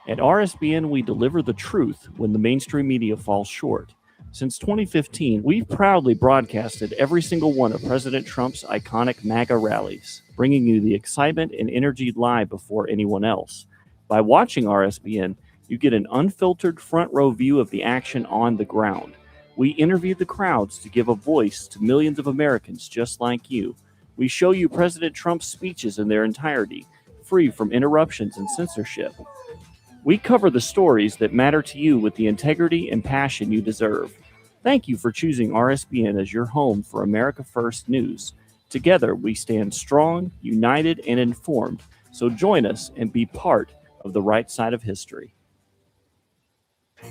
At RSBN, we deliver the truth when the mainstream media falls short. Since 2015, we've proudly broadcasted every single one of President Trump's iconic MAGA rallies, bringing you the excitement and energy live before anyone else. By watching RSBN, you get an unfiltered front row view of the action on the ground. We interview the crowds to give a voice to millions of Americans just like you. We show you President Trump's speeches in their entirety, free from interruptions and censorship. We cover the stories that matter to you with the integrity and passion you deserve. Thank you for choosing RSBN as your home for America First News. Together, we stand strong, united, and informed. So join us and be part of the right side of history.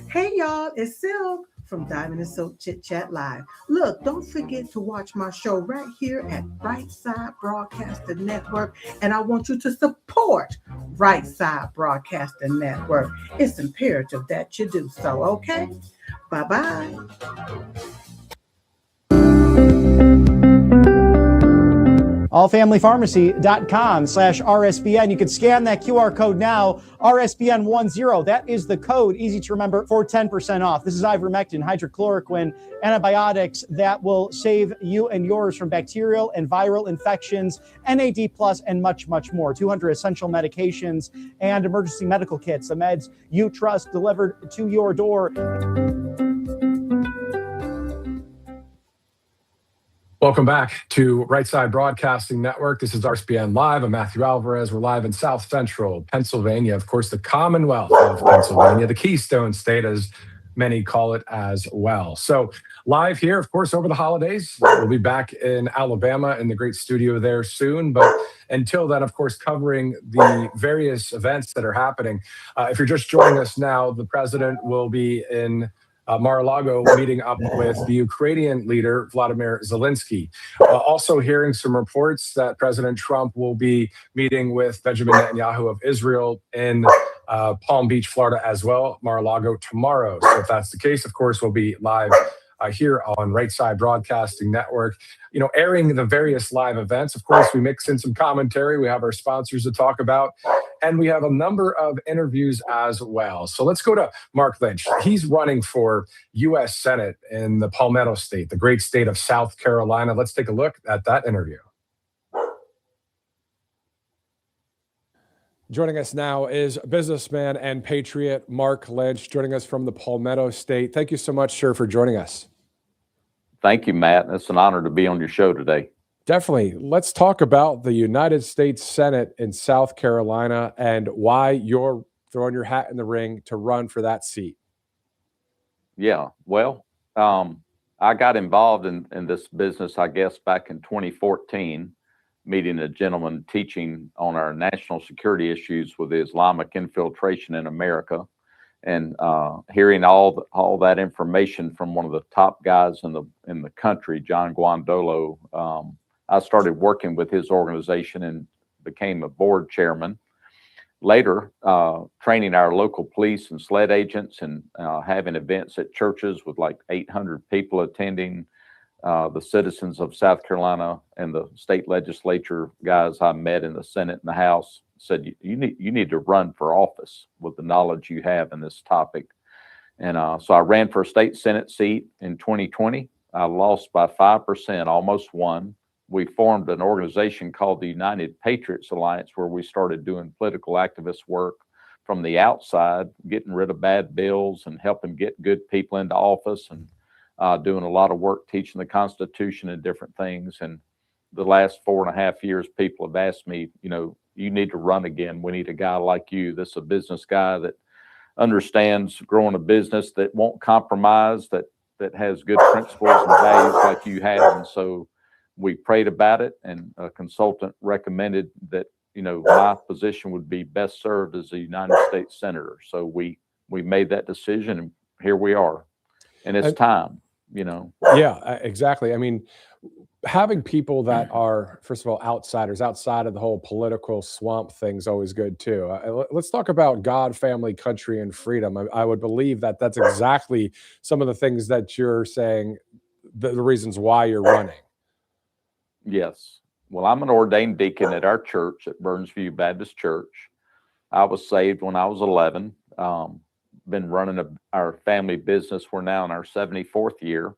Hey, y'all, it's Silk from Diamond and Silk Chit Chat Live. Look, don't forget to watch my show right here at Right Side Broadcasting Network, and I want you to support Right Side Broadcasting Network. It's imperative that you do so, okay? Bye-bye. allfamilypharmacy.com/RSBN. You can scan that QR code now, RSBN10. That is the code, easy to remember, for 10% off. This is ivermectin, hydrochloroquine, antibiotics that will save you and yours from bacterial and viral infections, NAD+, and much, much more. 200 essential medications and emergency medical kits, the meds you trust delivered to your door. Welcome back to Right Side Broadcasting Network. This is RSBN Live. I'm Matthew Alvarez. We're live in South Central Pennsylvania, of course, the Commonwealth of Pennsylvania, the Keystone State, as many call it as well. So live here, of course, over the holidays. We'll be back in Alabama in the great studio there soon. But until then, of course, covering the various events that are happening. If you're just joining us now, the president will be in Mar-a-Lago meeting up with the Ukrainian leader, Vladimir Zelinsky. Also hearing some reports that President Trump will be meeting with Benjamin Netanyahu of Israel in Palm Beach, Florida as well, Mar-a-Lago tomorrow. So if that's the case, of course, we'll be live here on Right Side Broadcasting Network, airing the various live events. Of course, we mix in some commentary. We have our sponsors to talk about, and we have a number of interviews as well. So let's go to Mark Lynch. He's running for U.S. Senate in the Palmetto State, the great state of South Carolina. Let's take a look at that interview. Joining us now is businessman and patriot Mark Lynch, joining us from the Palmetto State. Thank you so much, sir, for joining us. Thank you, Matt. It's an honor to be on your show today. Definitely. Let's talk about the United States Senate in South Carolina and why you're throwing your hat in the ring to run for that seat. Yeah, well, I got involved in this business, I guess, back in 2014, meeting a gentleman teaching on our national security issues with the Islamic infiltration in America, and hearing all that information from one of the top guys in the country, John Guandolo. I started working with his organization and became a board chairman. Later, training our local police and SLED agents and having events at churches with like 800 people attending. The citizens of South Carolina and the state legislature guys I met in the Senate and the House said, you need to run for office with the knowledge you have in this topic. And so I ran for a state Senate seat in 2020. I lost by 5%, almost won. We formed an organization called the United Patriots Alliance, where we started doing political activist work from the outside, getting rid of bad bills and helping get good people into office, and doing a lot of work teaching the Constitution and different things. And the last 4.5 years, people have asked me, you need to run again. We need a guy like you. This is a business guy that understands growing a business, that won't compromise, that has good principles and values like you have. And so we prayed about it, and a consultant recommended that, my position would be best served as a United States Senator. So we made that decision, and here we are, and it's time, Yeah, exactly. I mean, having people that are, first of all, outsiders outside of the whole political swamp thing is always good too. Let's talk about God, family, country, and freedom. I would believe that that's exactly some of the things that you're saying, the reasons why you're running. Yes. Well, I'm an ordained deacon at our church at Burnsview Baptist Church. I was saved when I was 11. Been running our family business. We're now in our 74th year.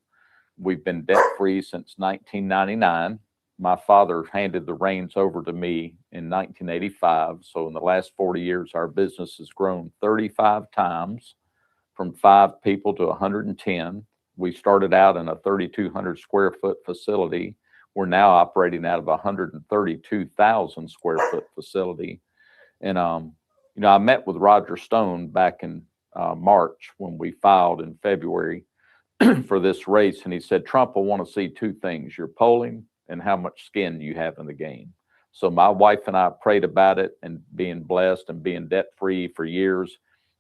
We've been debt-free since 1999. My father handed the reins over to me in 1985. So in the last 40 years, our business has grown 35 times, from 5 people to 110. We started out in a 3,200 square foot facility. We're now operating out of a 132,000 square foot facility. And, I met with Roger Stone back in March when we filed in February for this race. And he said, Trump will want to see 2 things, your polling and how much skin you have in the game. So my wife and I prayed about it, and being blessed and being debt-free for years,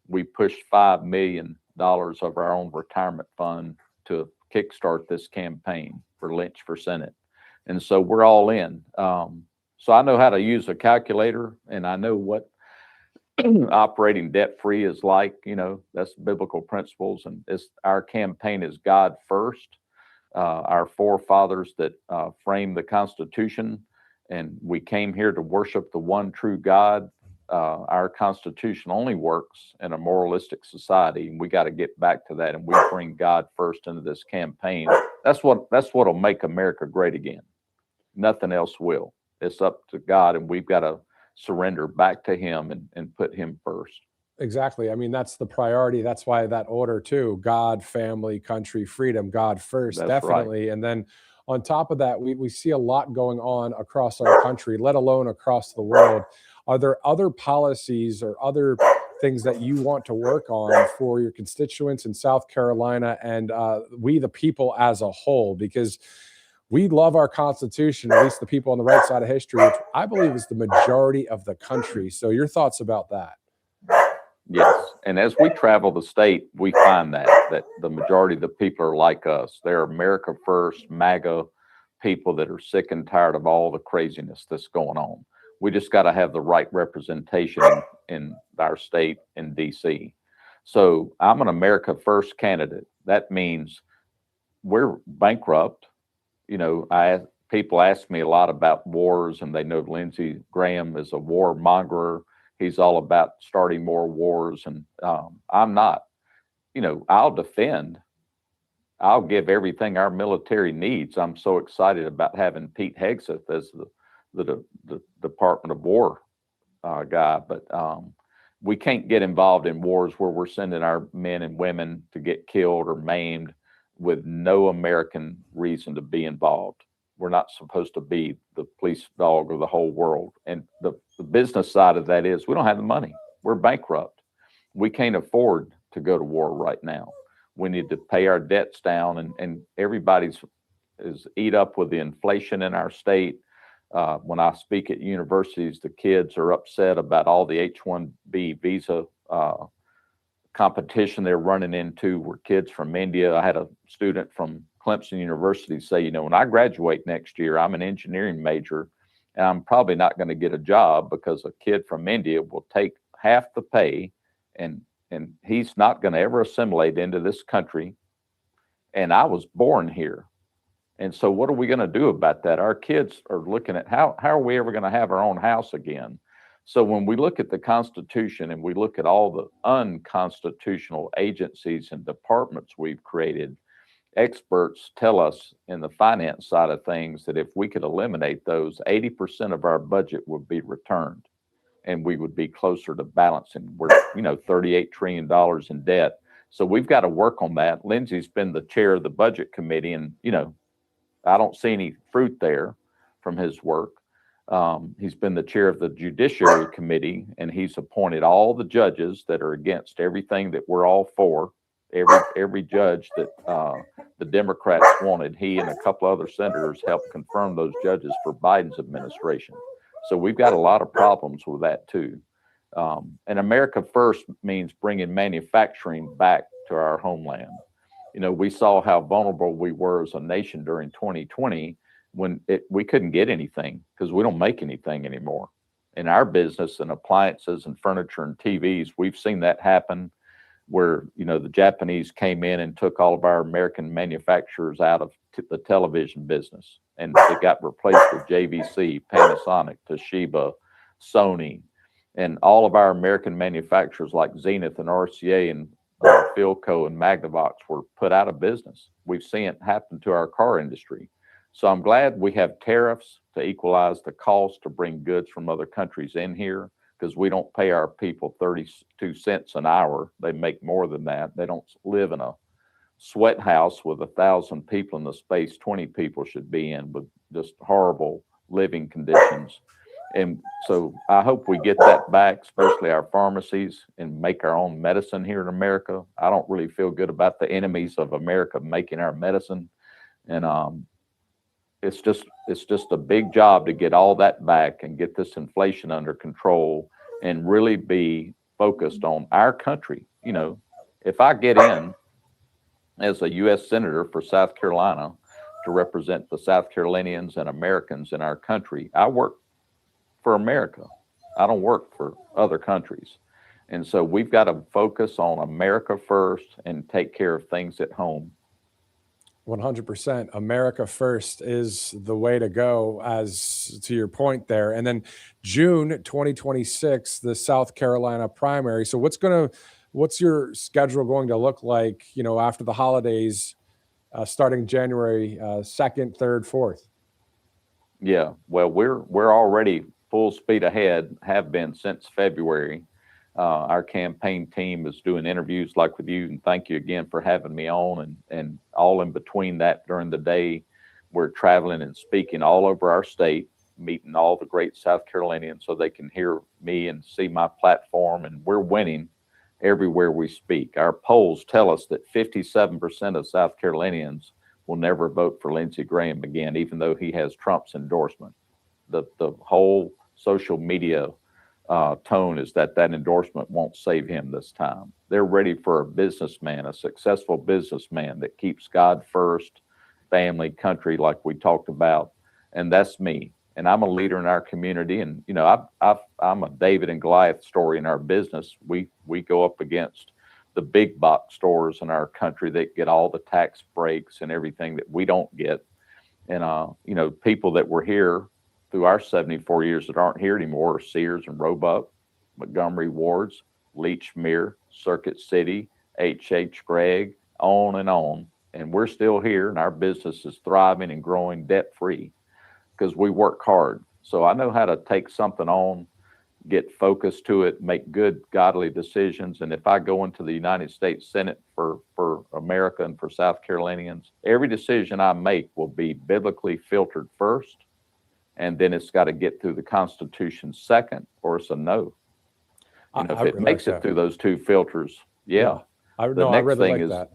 we pushed $5 million of our own retirement fund to kickstart this campaign for Lynch for Senate. And so we're all in. So I know how to use a calculator, and I know what operating debt-free is like. That's biblical principles, and our campaign is God first. Our forefathers that framed the Constitution, and we came here to worship the one true God. Our Constitution only works in a moralistic society, and we got to get back to that, and we bring God first into this campaign. That's what'll make America great again. Nothing else will. It's up to God, and we've got to surrender back to him and put him first. Exactly. I mean, that's the priority. That's why that order too: God, family, country, freedom. God first, That's definitely. right. And then on top of that, we see a lot going on across our country, let alone across the world. Are there other policies or other things that you want to work on for your constituents in South Carolina and we the people as a whole? Because we love our Constitution, at least the people on the right side of history, which I believe is the majority of the country. So your thoughts about that? Yes. And as we travel the state, we find that the majority of the people are like us. They're America First, MAGA people that are sick and tired of all the craziness that's going on. We just got to have the right representation in our state in DC. So I'm an America First candidate. That means we're bankrupt. People ask me a lot about wars, and they know Lindsey Graham is a warmonger. He's all about starting more wars, and I'm not. I'll defend. I'll give everything our military needs. I'm so excited about having Pete Hegseth as the Department of War guy, but we can't get involved in wars where we're sending our men and women to get killed or maimed with no American reason to be involved. We're not supposed to be the police dog of the whole world. And the business side of that is we don't have the money. We're bankrupt. We can't afford to go to war right now. We need to pay our debts down, and everybody's is eat up with the inflation in our state. When I speak at universities, the kids are upset about all the H-1B visa competition they're running into. Where kids from India, I had a student from Clemson University say, when I graduate next year, I'm an engineering major, and I'm probably not going to get a job because a kid from India will take half the pay, and he's not going to ever assimilate into this country. And I was born here. And so what are we going to do about that? Our kids are looking at how are we ever going to have our own house again? So when we look at the Constitution and we look at all the unconstitutional agencies and departments we've created, experts tell us in the finance side of things that if we could eliminate those, 80% of our budget would be returned, and we would be closer to balancing. We're, $38 trillion in debt. So we've got to work on that. Lindsey's been the chair of the budget committee, and, I don't see any fruit there from his work. He's been the chair of the Judiciary Committee, and he's appointed all the judges that are against everything that we're all for. Every judge that the Democrats wanted, he and a couple other senators helped confirm those judges for Biden's administration. So we've got a lot of problems with that too. And America First means bringing manufacturing back to to our homeland. You know, we saw how vulnerable we were as a nation during 2020 when we couldn't get anything because we don't make anything anymore. In our business and appliances and furniture and TVs, we've seen that happen where, you know, the Japanese came in and took all of our American manufacturers out of the television business, and it got replaced with JVC, Panasonic, Toshiba, Sony, and all of our American manufacturers like Zenith and RCA and Philco and Magnavox were put out of business. We've seen it happen to our car industry. So I'm glad we have tariffs to equalize the cost to bring goods from other countries in here, because we don't pay our people 32 cents an hour. They make more than that. They don't live in a sweat house with 1,000 people in the space 20 people should be in, with just horrible living conditions. And so I hope we get that back, especially our pharmacies, and make our own medicine here in America. I don't really feel good about the enemies of America making our medicine. And it's just a big job to get all that back and get this inflation under control and really be focused on our country. You know, if I get in as a U.S. Senator for South Carolina to represent the South Carolinians and Americans in our country, I work for America. I don't work for other countries. And so we've got to focus on America first and take care of things at home. 100%. America first is the way to go, as to your point there. And then June 2026, the South Carolina primary. So what's your schedule going to look like, you know, after the holidays, starting January 2nd, 3rd, 4th? Yeah, well, we're already full speed ahead, have been since February. Our campaign team is doing interviews like with you, and thank you again for having me on. And all in between that, during the day, we're traveling and speaking all over our state, meeting all the great South Carolinians so they can hear me and see my platform. And we're winning everywhere we speak. Our polls tell us that 57% of South Carolinians will never vote for Lindsey Graham again, even though he has Trump's endorsement. The whole social media tone is that endorsement won't save him this time. They're ready for a businessman, a successful businessman that keeps God first, family, country, like we talked about. And that's me. And I'm a leader in our community. And, you know, I'm a David and Goliath story in our business. We go up against the big box stores in our country that get all the tax breaks and everything that we don't get. And, you know, people that were here through our 74 years that aren't here anymore are Sears and Roebuck, Montgomery Wards, Leachmere, Circuit City, H.H. Gregg, on and on. And we're still here, and our business is thriving and growing debt-free because we work hard. So I know how to take something on, get focused to it, make good, godly decisions. And if I go into the United States Senate for America and for South Carolinians, every decision I make will be biblically filtered first, and then it's got to get through the Constitution second, or it's a no. You know, if it makes it through those two filters, yeah. I really like that.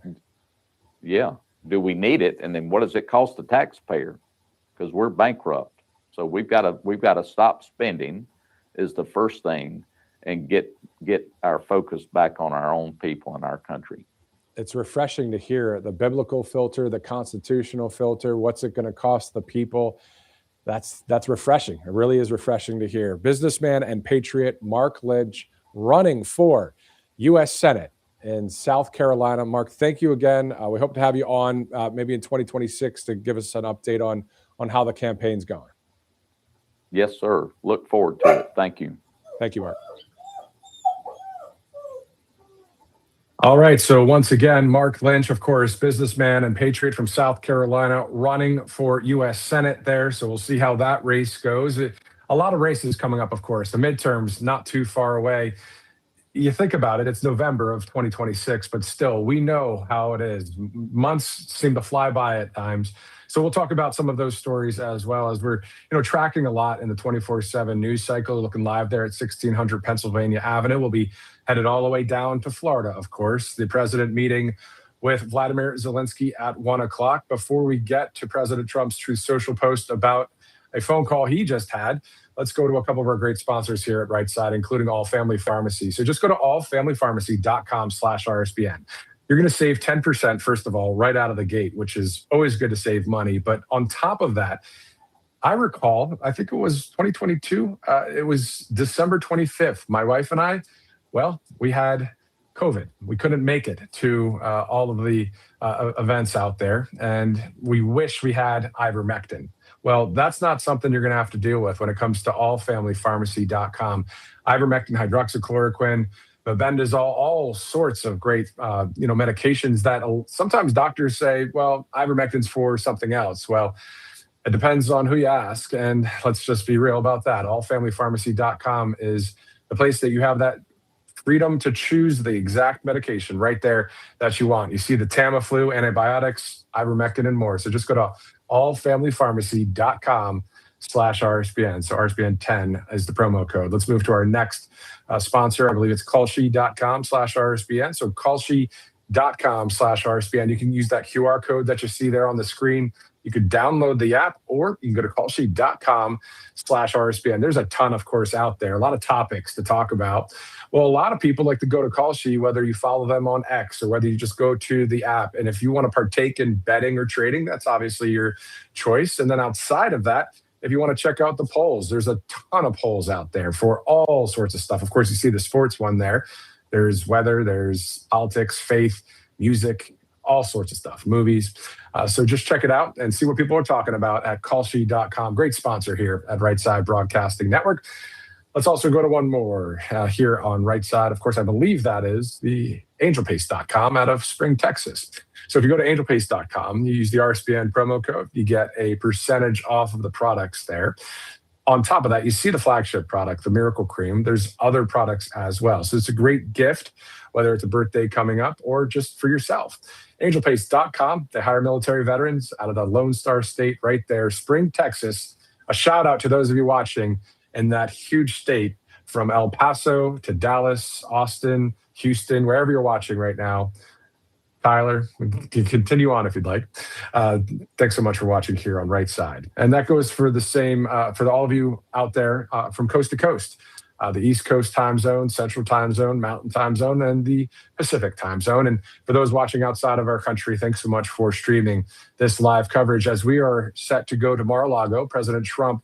Yeah, do we need it? And then what does it cost the taxpayer? Because we're bankrupt. So we've got to stop spending is the first thing, and get our focus back on our own people and our country. It's refreshing to hear the biblical filter, the constitutional filter. What's it going to cost the people? That's refreshing. It really is refreshing to hear. Businessman and patriot Mark Lynch running for U.S. Senate in South Carolina. Mark, thank you again. We hope to have you on maybe in 2026 to give us an update on how the campaign's going. Yes, sir. Look forward to it. Thank you. Thank you, Mark. All right. So once again, Mark Lynch, of course, businessman and patriot from South Carolina, running for U.S. Senate there. So we'll see how that race goes. A lot of races coming up, of course. The midterms not too far away. You think about it, it's November of 2026, but still, we know how it is. Months seem to fly by at times. So we'll talk about some of those stories as well, as we're tracking a lot in the 24/7 news cycle, looking live there at 1600 Pennsylvania Avenue. We'll be headed all the way down to Florida, of course. The president meeting with Vladimir Zelinsky at 1 o'clock. Before we get to President Trump's Truth Social post about a phone call he just had, let's go to a couple of our great sponsors here at Right Side, including All Family Pharmacy. So just go to allfamilypharmacy.com/RSBN. you're going to save 10%, first of all, right out of the gate, which is always good to save money. But on top of that, I recall, I think it was 2022, it was December 25th. My wife and I, well, we had COVID. We couldn't make it to all of the events out there, and we wish we had ivermectin. Well, that's not something you're going to have to deal with when it comes to allfamilypharmacy.com. Ivermectin, hydroxychloroquine, mebendazole, all sorts of great medications that sometimes doctors say, well, ivermectin's for something else. Well, it depends on who you ask, and let's just be real about that. Allfamilypharmacy.com is the place that you have that freedom to choose the exact medication right there that you want. You see the Tamiflu, antibiotics, ivermectin, and more. So just go to allfamilypharmacy.com/RSBN. So RSBN10 is the promo code. Let's move to our next sponsor. I believe it's Kalshi.com/RSBN. So Kalshi.com/RSBN. You can use that QR code that you see there on the screen. You could download the app, or you can go to Kalshi.com/RSBN. There's a ton, of course, out there, a lot of topics to talk about. Well, a lot of people like to go to Kalshi, whether you follow them on X or whether you just go to the app. And if you want to partake in betting or trading, that's obviously your choice. And then outside of that, if you want to check out the polls, there's a ton of polls out there for all sorts of stuff. Of course, you see the sports one there. There's weather, there's politics, faith, music, all sorts of stuff, movies. So just check it out and see what people are talking about at Kalshi.com. Great sponsor here at Right Side Broadcasting Network. Let's also go to one more here on Right Side. Of course, I believe that is the angelpaste.com out of Spring, Texas. So if you go to angelpaste.com, you use the RSBN promo code, you get a percentage off of the products there. On top of that, you see the flagship product, the Miracle Cream. There's other products as well. So it's a great gift, whether it's a birthday coming up or just for yourself. Angelpaste.com, they hire military veterans out of the Lone Star State right there, Spring, Texas. A shout out to those of you watching in that huge state from El Paso to Dallas, Austin, Houston, wherever you're watching right now. Tyler, we can continue on if you'd like. Thanks so much for watching here on Right Side. And that goes for the same, for all of you out there from coast to coast. The East Coast time zone, Central time zone, Mountain time zone, and the Pacific time zone. And for those watching outside of our country, thanks so much for streaming this live coverage as we are set to go to Mar-a-Lago. President Trump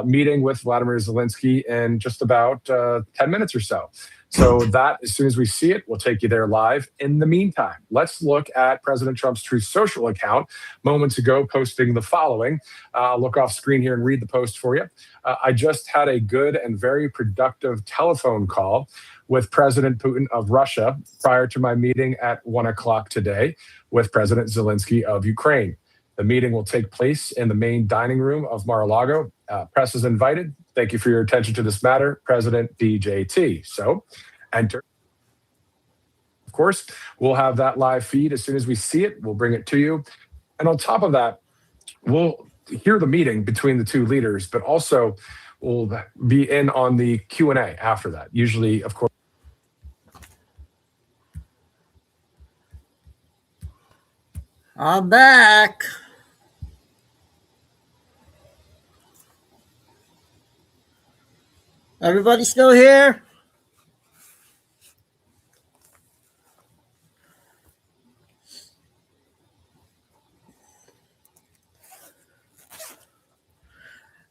meeting with Vladimir Zelinsky in just about 10 minutes or so. So that, as soon as we see it, we'll take you there live. In the meantime, let's look at President Trump's Truth Social account moments ago posting the following. I'll look off screen here and read the post for you. I just had a good and very productive telephone call with President Putin of Russia prior to my meeting at 1 o'clock today with President Zelensky of Ukraine. The meeting will take place in the main dining room of Mar-a-Lago. Press is invited. Thank you for your attention to this matter, President DJT. So enter. Of course, we'll have that live feed. As soon as we see it, we'll bring it to you. And on top of that, we'll hear the meeting between the two leaders, but also we'll be in on the Q&A after that. Usually, of course. I'm back. Everybody still here?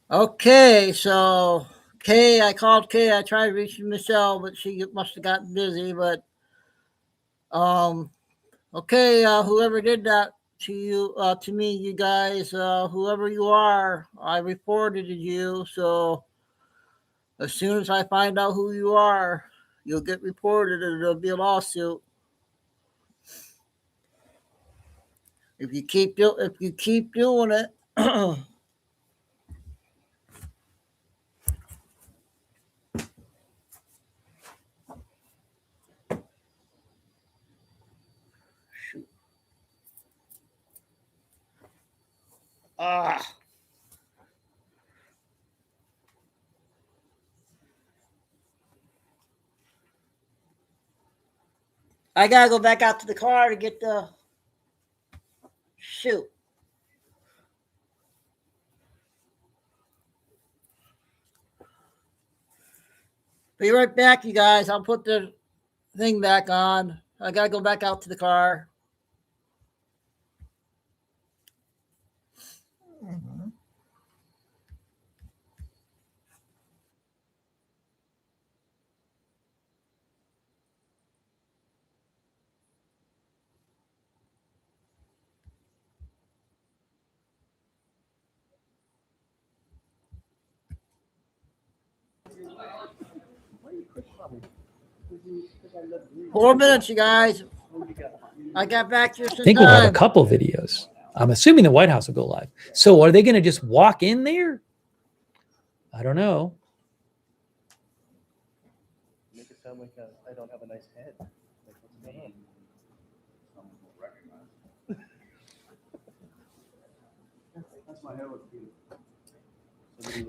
Okay, so Kay, I called Kay. I tried reaching Michelle, but she must have gotten busy. But okay, whoever did that to you, to me, you guys, whoever you are, I reported you. So as soon as I find out who you are, you'll get reported, and there'll be a lawsuit. If you keep doing it. I gotta go back out to the car to get the shoot. Be right back, you guys. I'll put the thing back on. I got to go back out to the car. Four minutes, you guys. I got back here. I think we'll have a couple videos. I'm assuming the White House will go live. So are they going to just walk in there? I don't know. Make it sound like I don't have a nice head. Like, what's going on? That's my hair looks beautiful.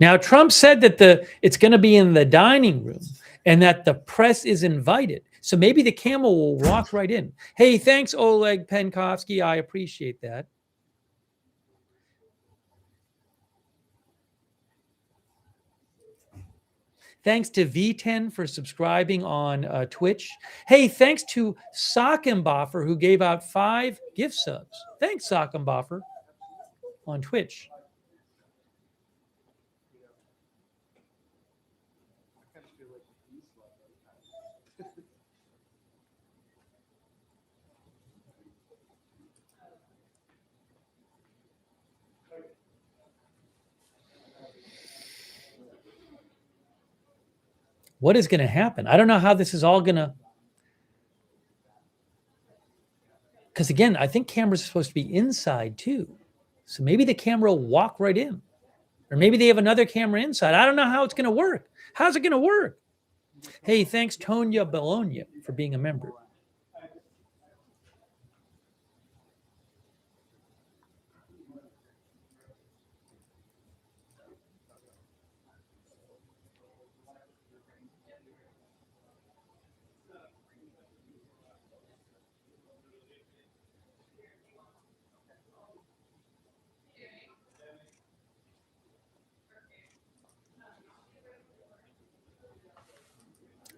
Now, Trump said that it's going to be in the dining room and that the press is invited. So maybe the camera will walk right in. Hey, thanks, Oleg Penkovsky. I appreciate that. Thanks to V10 for subscribing on Twitch. Hey, thanks to Sockenboffer, who gave out 5 gift subs. Thanks, Sockenboffer, on Twitch. What is going to happen? I don't know how this is all going to... Because again, I think cameras are supposed to be inside too. So maybe the camera will walk right in. Or maybe they have another camera inside. I don't know how it's going to work. How's it going to work? Hey, thanks, Tonya Bologna, for being a member.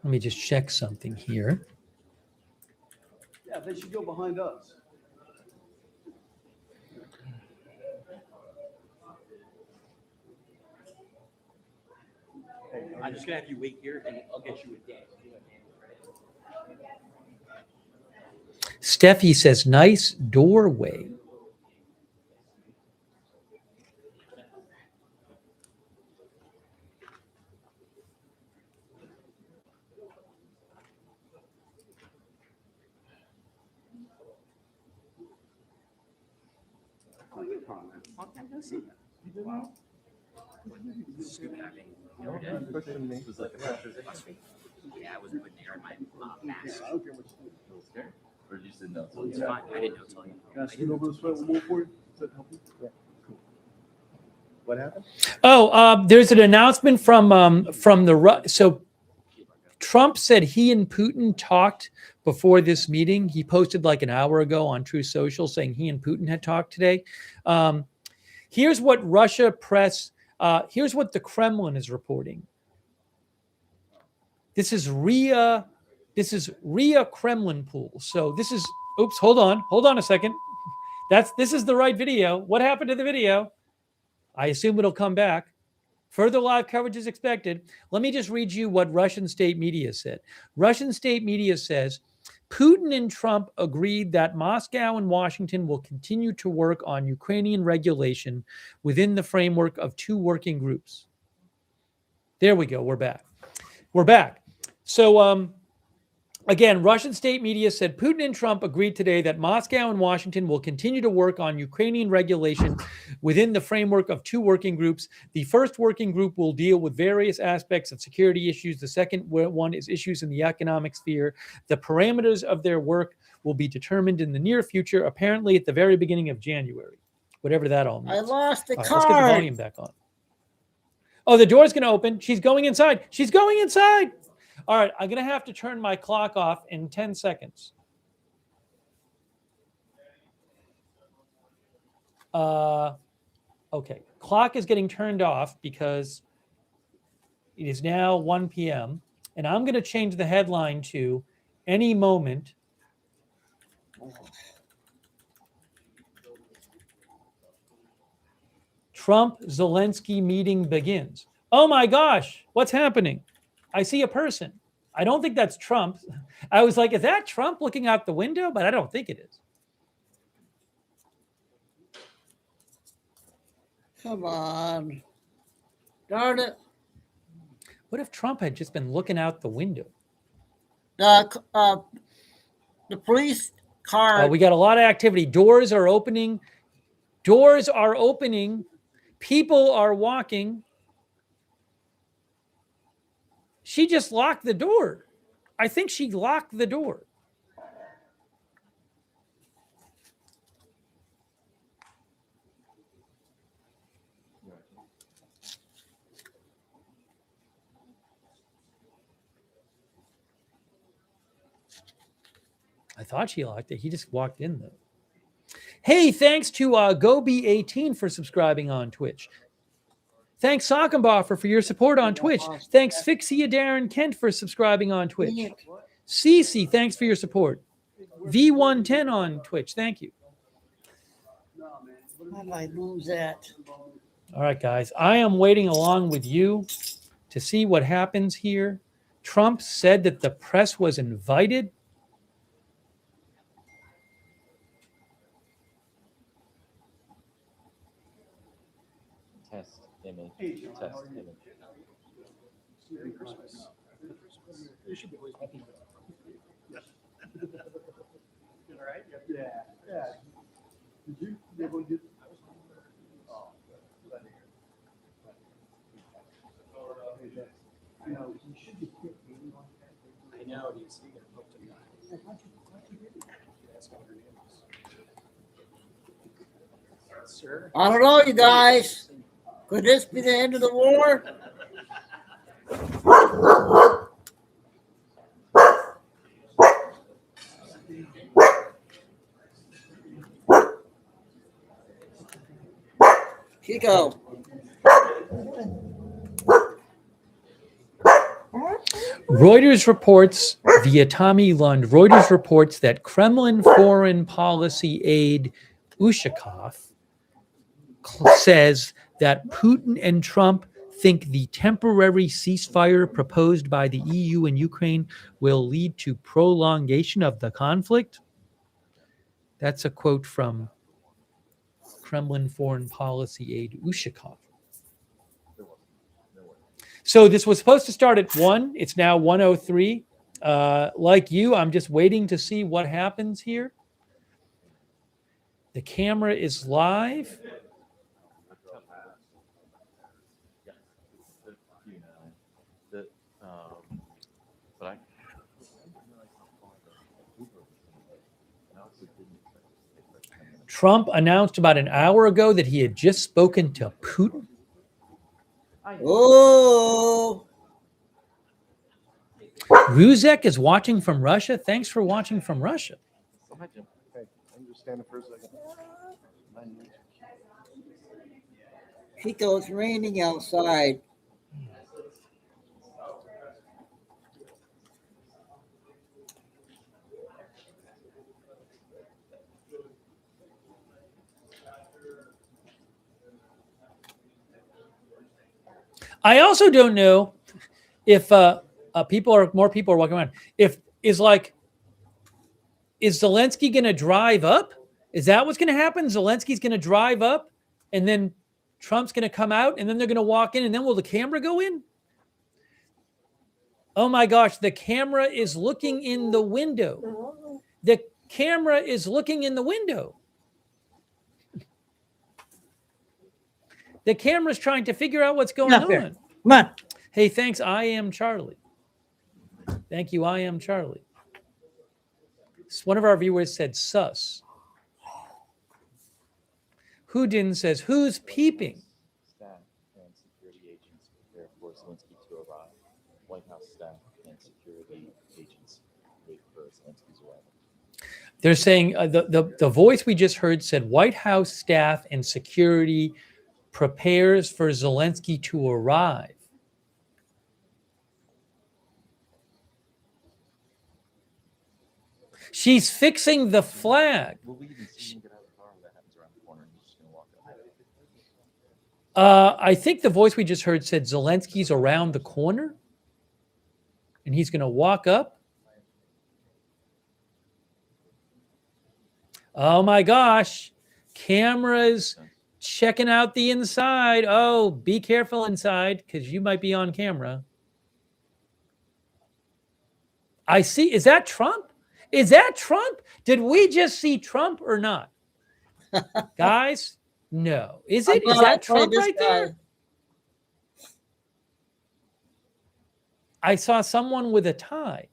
Let me just check something here. Yeah, they should go behind us. I'm just gonna have you wait here, and I'll get you a day. Steffi says, nice doorway. Yeah, I was putting air in my mask. Or you said no? It's fine. I didn't know till you. Can I scoot over this way a little more for you? Does that help you? Yeah. Cool. What happened? Oh, there's an announcement from the... So Trump said he and Putin talked before this meeting. He posted like an hour ago on True Social saying he and Putin had talked today. Here's what Russia press... here's what the Kremlin is reporting. This is RIA Kremlin pool. So this is, oops, hold on a second. This is the right video. What happened to the video? I assume it'll come back. Further live coverage is expected. Let me just read you what Russian state media said. Russian state media says, Putin and Trump agreed that Moscow and Washington will continue to work on Ukrainian regulation within the framework of 2 working groups. There we go. We're back. So, again, Russian state media said Putin and Trump agreed today that Moscow and Washington will continue to work on Ukrainian regulation within the framework of 2 working groups. The first working group will deal with various aspects of security issues. The second one is issues in the economic sphere. The parameters of their work will be determined in the near future, apparently at the very beginning of January, whatever that all means. I lost the All right, card. let's get the volume back on. Oh, the door's going to open. She's going inside. All right, I'm going to have to turn my clock off in 10 seconds. Okay, clock is getting turned off because it is now 1 p.m. And I'm going to change the headline to any moment Trump-Zelensky meeting begins. Oh my gosh, what's happening? I see a person. I don't think that's Trump. I was like, is that Trump looking out the window? But I don't think it is. Come on. Darn it. What if Trump had just been looking out the window? The police car. We got a lot of activity. Doors are opening. Doors are opening. People are walking. She just locked the door. I think she locked the door. I thought she locked it. He just walked in though. Hey, thanks to GoB18 for subscribing on Twitch. Thanks Sockenboffer for your support on Twitch. Thanks Fixia Darren Kent for subscribing on Twitch. Cece, thanks for your support. V110 on Twitch. Thank you. How did I lose that? All right, guys. I am waiting along with you to see what happens here. Trump said that the press was invited. Test image. Test image. Merry Christmas. You should be always happy. Yes. All right? Yeah. Yeah. Did you? Did everyone get? Oh, glad to hear. I know. You should be quick. I know. He's hooked a guy. Sir? I don't know, you guys. Could this be the end of the war? Chico. Reuters reports via Tommy Lund. Reuters reports that Kremlin foreign policy aide Ushakov says that Putin and Trump think the temporary ceasefire proposed by the EU and Ukraine will lead to prolongation of the conflict. That's a quote from Kremlin foreign policy aide Ushakov. So this was supposed to start at 1. It's now 1:03. Like you, I'm just waiting to see what happens here. The camera is live. Trump announced about an hour ago that he had just spoken to Putin. Oh. Ruzek is watching from Russia. Thanks for watching from Russia. Hey, I'm just standing for a second. Chico, it's raining outside. I also don't know if more people are walking around. Is Zelensky going to drive up? Is that what's going to happen? Zelensky's going to drive up, and then Trump's going to come out, and then they're going to walk in, and then will the camera go in? Oh my gosh, the camera is looking in the window. The camera is looking in the window. The camera's trying to figure out what's going on. Come on. Hey, thanks. I am Charlie. Thank you. I am Charlie. One of our viewers said sus. Houdin says, who's peeping? Staff and security agents prepare for Zelensky to arrive. White House staff and security agents wait for Zelensky's arrival. They're saying the voice we just heard said White House staff and security prepares for Zelensky to arrive. She's fixing the flag. Will we even see him get out of the car when that happens around the corner and he's just going to walk up? I think the voice we just heard said Zelensky's around the corner and he's going to walk up. Oh my gosh. Cameras checking out the inside. Oh, be careful inside because you might be on camera. I see. Is that Trump? Is that Trump? Did we just see Trump or not? Guys, no. Is it? Is that Trump right there? I saw someone with a tie.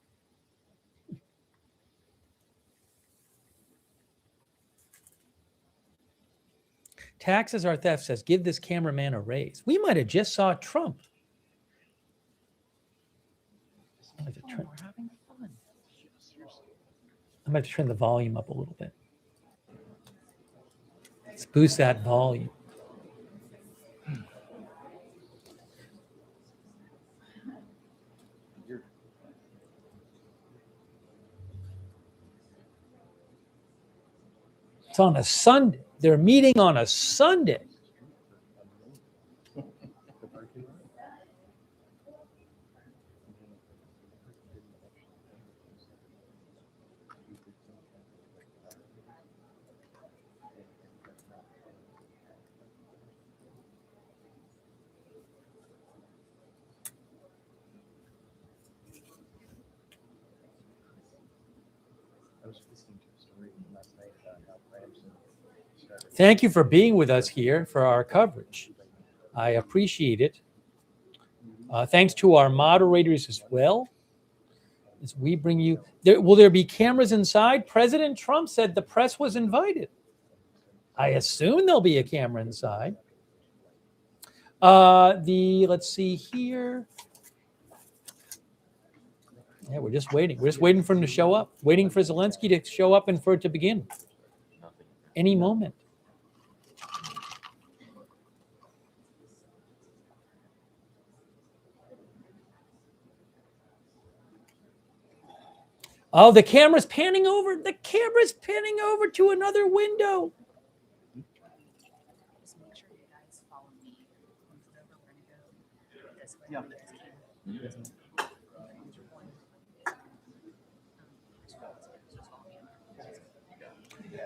Taxes are theft says, give this cameraman a raise. We might have just saw Trump. I'm going to have to turn the volume up a little bit. Let's boost that volume. It's on a Sunday. They're meeting on a Sunday. Thank you for being with us here for our coverage. I appreciate it. Thanks to our moderators as well. As we bring you, will there be cameras inside? President Trump said the press was invited. I assume there'll be a camera inside. Let's see here. Yeah, we're just waiting. We're just waiting for him to show up. Waiting for Zelensky to show up and for it to begin. Any moment. Oh, the camera's panning over. The camera's panning over to another window.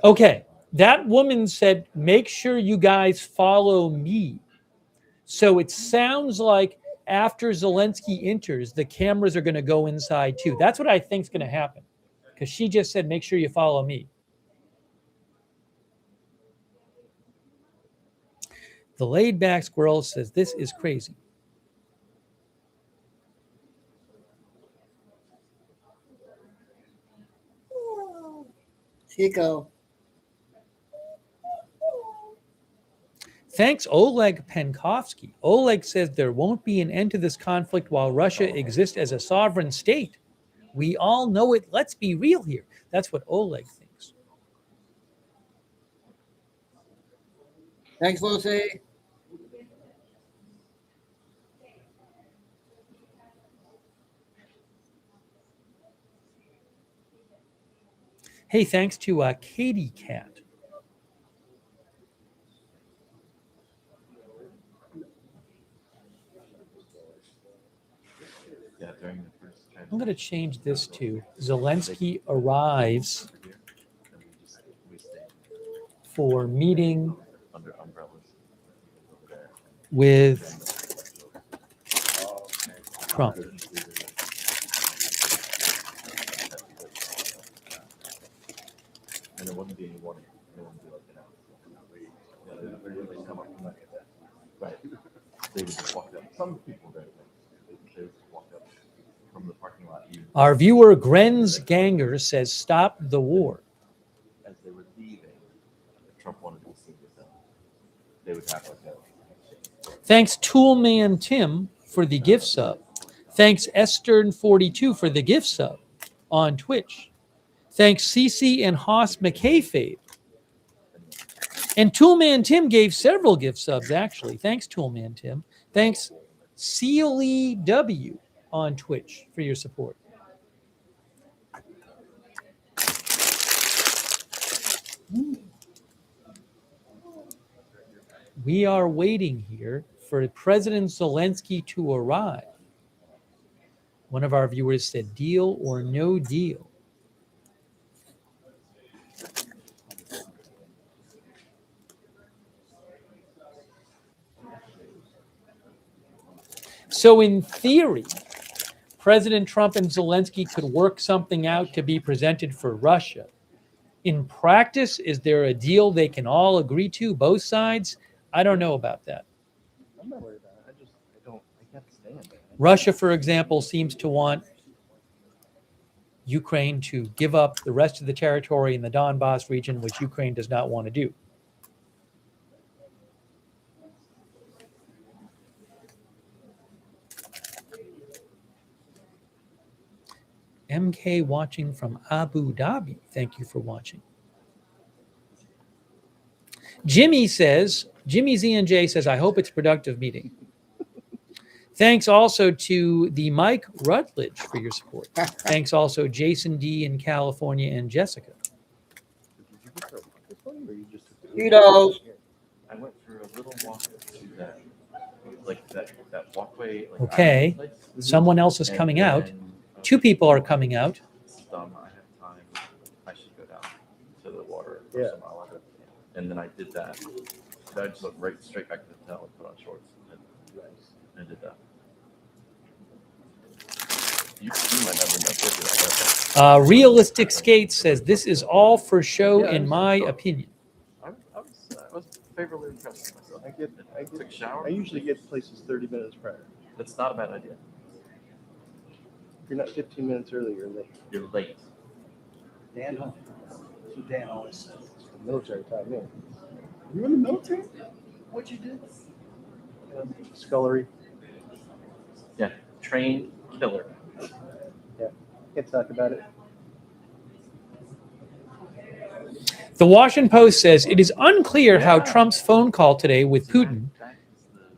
Okay, that woman said, make sure you guys follow me. So it sounds like after Zelensky enters, the cameras are going to go inside too. That's what I think is going to happen. Because she just said, make sure you follow me. The laid back squirrel says, this is crazy. Chico. Thanks, Oleg Penkovsky. Oleg says there won't be an end to this conflict while Russia exists as a sovereign state. We all know it. Let's be real here. That's what Oleg thinks. Thanks, Lucy. Hey, thanks to Katie Cat. I'm going to change this to Zelensky arrives for meeting with Trump. And there wouldn't be any warning. There wouldn't be like right. They would just walk up. Some people they would just walk up from the parking lot. Our viewer Grenz Ganger says, "Stop the war." As they were leaving, Trump wanted to see with them. They would have like a. Thanks, Toolman Tim, for the gift sub. Thanks, Estern42 for the gift sub on Twitch. Thanks, Cece and Haas McKayfade. And Toolman Tim gave several gift subs, actually. Thanks, Toolman Tim. Thanks, Sealy W on Twitch for your support. We are waiting here for President Zelensky to arrive. One of our viewers said, deal or no deal. So in theory, President Trump and Zelensky could work something out to be presented for Russia. In practice, is there a deal they can all agree to, both sides? I don't know about that. I'm not worried about it. I can't stand it. Russia, for example, seems to want Ukraine to give up the rest of the territory in the Donbass region, which Ukraine does not want to do. MK watching from Abu Dhabi. Thank you for watching. Jimmy ZNJ says, I hope it's a productive meeting. Thanks also to the Mike Rutledge for your support. Thanks also Jason D in California and Jessica. Cheetos. I went for a little walk to that walkway. Okay, someone else is coming out. Two people are coming out. I have time. I should go down to the water. Yeah. And then I did that. So I just went straight back to the hotel and put on shorts. And did that. You might never know. Realistic Skate says, this is all for show, in my opinion. I was favorably impressed with myself. I took a shower. I usually get places 30 minutes prior. That's not a bad idea. If you're not 15 minutes early, you're late. You're late. Dan, that's what Dan always says. Military time, yeah. You in the military? What'd you do? Scullery. Yeah, trained killer. Yeah, can't talk about it. The Washington Post says it is unclear how Trump's phone call today with Putin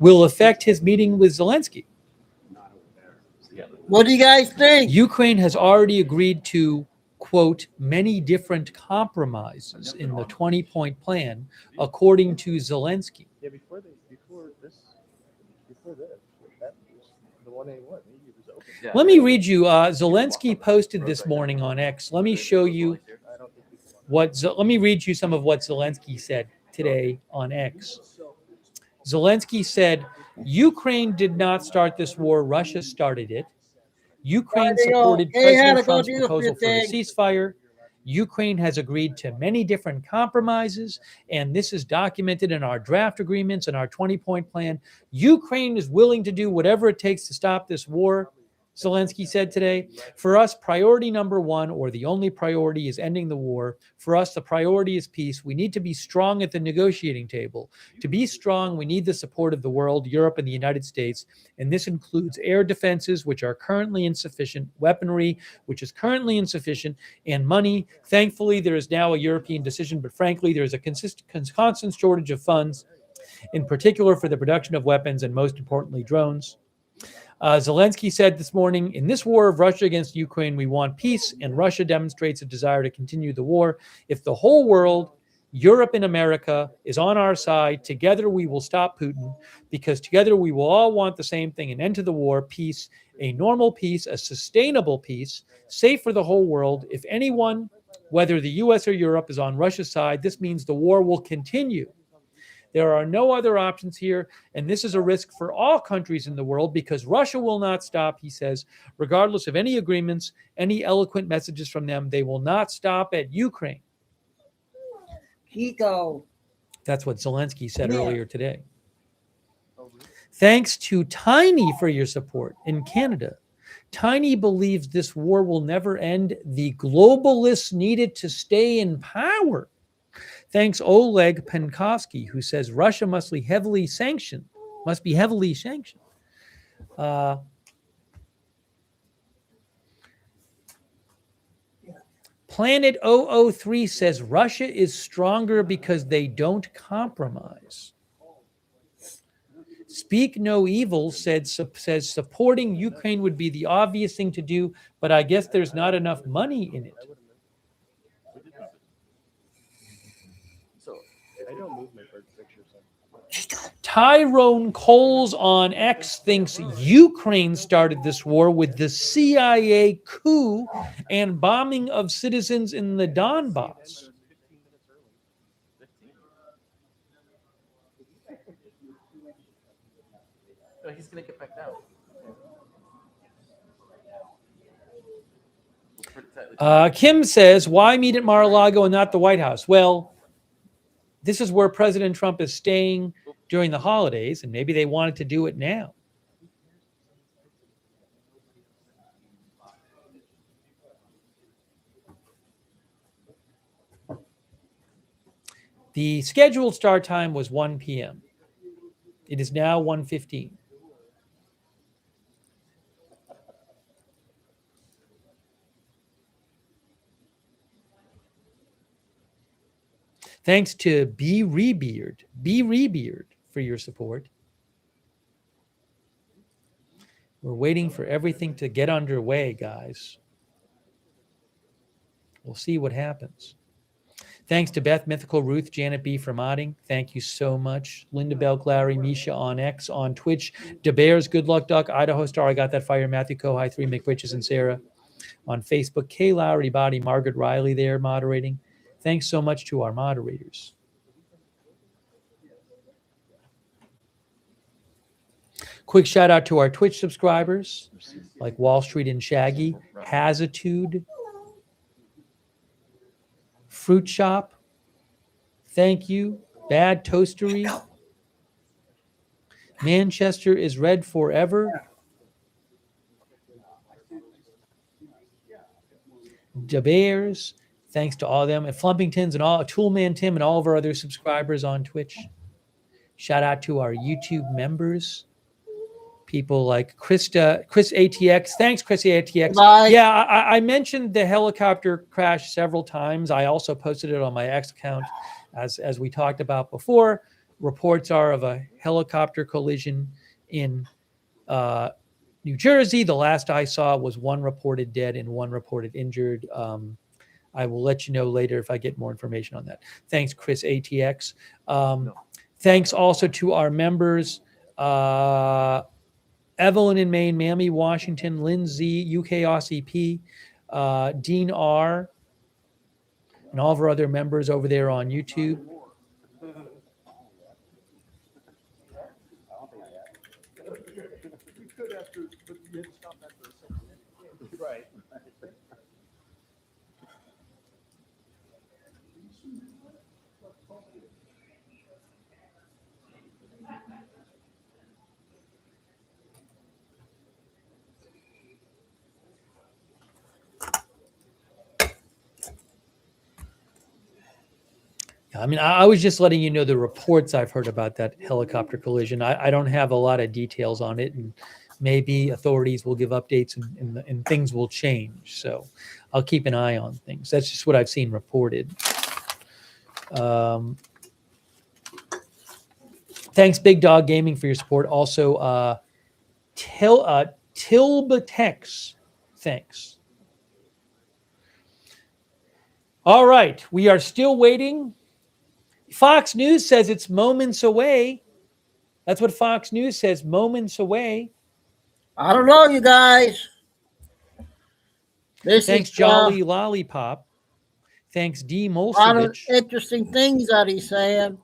will affect his meeting with Zelensky. What do you guys think? Ukraine has already agreed to, quote, many different compromises in the 20-point plan, according to Zelensky. Yeah, before this, that was the 1A1. He was open. Yeah. Let me read you. Zelensky posted this morning on X. Let me show you let me read you some of what Zelensky said today on X. Zelensky said, Ukraine did not start this war. Russia started it. Ukraine supported President Trump's proposal for a ceasefire. Ukraine has agreed to many different compromises, and this is documented in our draft agreements and our 20-point plan. Ukraine is willing to do whatever it takes to stop this war, Zelensky said today. For us, priority number one, or the only priority, is ending the war. For us, the priority is peace. We need to be strong at the negotiating table. To be strong, we need the support of the world, Europe, and the United States. And this includes air defenses, which are currently insufficient, weaponry, which is currently insufficient, and money. Thankfully, there is now a European decision, but frankly, there is a constant shortage of funds, in particular for the production of weapons and, most importantly, drones. Zelensky said this morning, in this war of Russia against Ukraine, we want peace, and Russia demonstrates a desire to continue the war. If the whole world, Europe and America, is on our side, together we will stop Putin, because together we will all want the same thing, an end to the war, peace, a normal peace, a sustainable peace, safe for the whole world. If anyone, whether the U.S. or Europe, is on Russia's side, this means the war will continue. There are no other options here, and this is a risk for all countries in the world because Russia will not stop, he says, regardless of any agreements, any eloquent messages from them. They will not stop at Ukraine. Chico. That's what Zelensky said earlier today. Thanks to Tiny for your support in Canada. Tiny believes this war will never end. The globalists needed to stay in power. Thanks Oleg Penkovsky, who says Russia must be heavily sanctioned. Planet 003 says Russia is stronger because they don't compromise. Speak No Evil says supporting Ukraine would be the obvious thing to do, but I guess there's not enough money in it. Tyrone Coles on X thinks Ukraine started this war with the CIA coup and bombing of citizens in the Donbass. He's going to get back down. Kim says, why meet at Mar-a-Lago and not the White House? Well, this is where President Trump is staying during the holidays, and maybe they wanted to do it now. The scheduled start time was 1 p.m. It is now 1:15. Thanks to B. Rebeard for your support. We're waiting for everything to get underway, guys. We'll see what happens. Thanks to Beth, Mythical, Ruth, Janet B. for modding. Thank you so much. Linda Bell, Clary, Misha on X, on Twitch. DeBears, Good Luck Duck, Idaho Star, I Got That Fire, Matthew Kohai, 3, McRitches, and Sarah. On Facebook, Kay Lowry Body, Margaret Riley there moderating. Thanks so much to our moderators. Quick shout out to our Twitch subscribers, like Wall Street and Shaggy, Hazitude, Fruit Shop, thank you, Bad Toastery, Manchester is Red Forever, DeBears, thanks to all of them, and Flumpingtons and all, Toolman Tim and all of our other subscribers on Twitch. Shout out to our YouTube members. People like Chris ATX. Thanks, Chris ATX. Bye. Yeah, I mentioned the helicopter crash several times. I also posted it on my X account, as we talked about before. Reports are of a helicopter collision in New Jersey. The last I saw was 1 reported dead and 1 reported injured. I will let you know later if I get more information on that. Thanks, Chris ATX. Thanks also to our members. Evelyn in Maine, Mammy, Washington, Lindsay, UK Aussie P, Dean R, and all of our other members over there on YouTube. Right. I mean, I was just letting you know the reports I've heard about that helicopter collision. I don't have a lot of details on it, and maybe authorities will give updates and things will change. So I'll keep an eye on things. That's just what I've seen reported. Thanks, Big Dog Gaming, for your support. Also, Tilbatex, thanks. All right, we are still waiting. Fox News says it's moments away. That's what Fox News says, moments away. I don't know, you guys. Thanks, Jolly Lollipop. Thanks, D. A lot of Molsevich. interesting things that he's saying.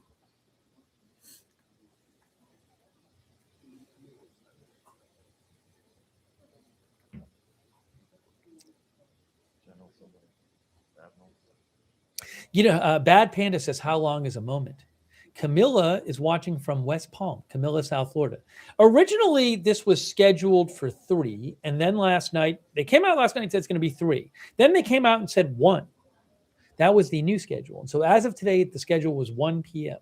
You know, Bad Panda says, how long is a moment? Camilla is watching from West Palm, Camilla, South Florida. Originally, this was scheduled for 3, and then they came out last night and said it's going to be 3. Then they came out and said 1. That was the new schedule. And so as of today, the schedule was 1 p.m.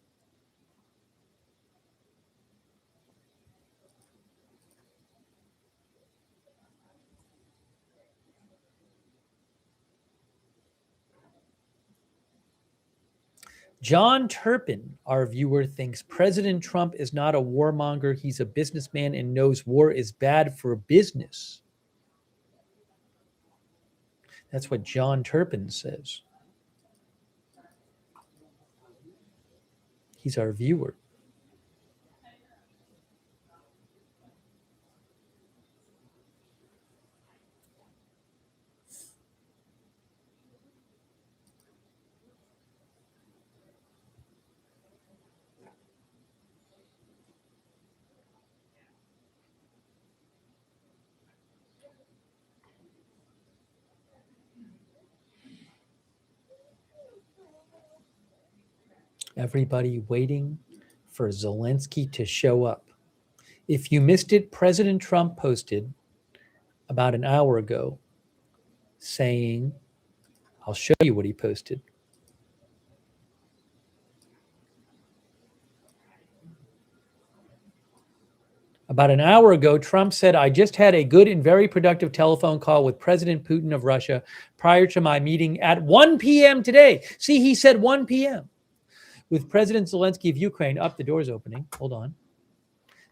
John Turpin, our viewer, thinks President Trump is not a warmonger. He's a businessman and knows war is bad for business. That's what John Turpin says. He's our viewer. Everybody waiting for Zelensky to show up. If you missed it, President Trump posted about an hour ago saying, I'll show you what he posted. About an hour ago, Trump said, I just had a good and very productive telephone call with President Putin of Russia prior to my meeting at 1 p.m. today. See, he said 1 p.m. with President Zelensky of Ukraine. Up, the door's opening. Hold on.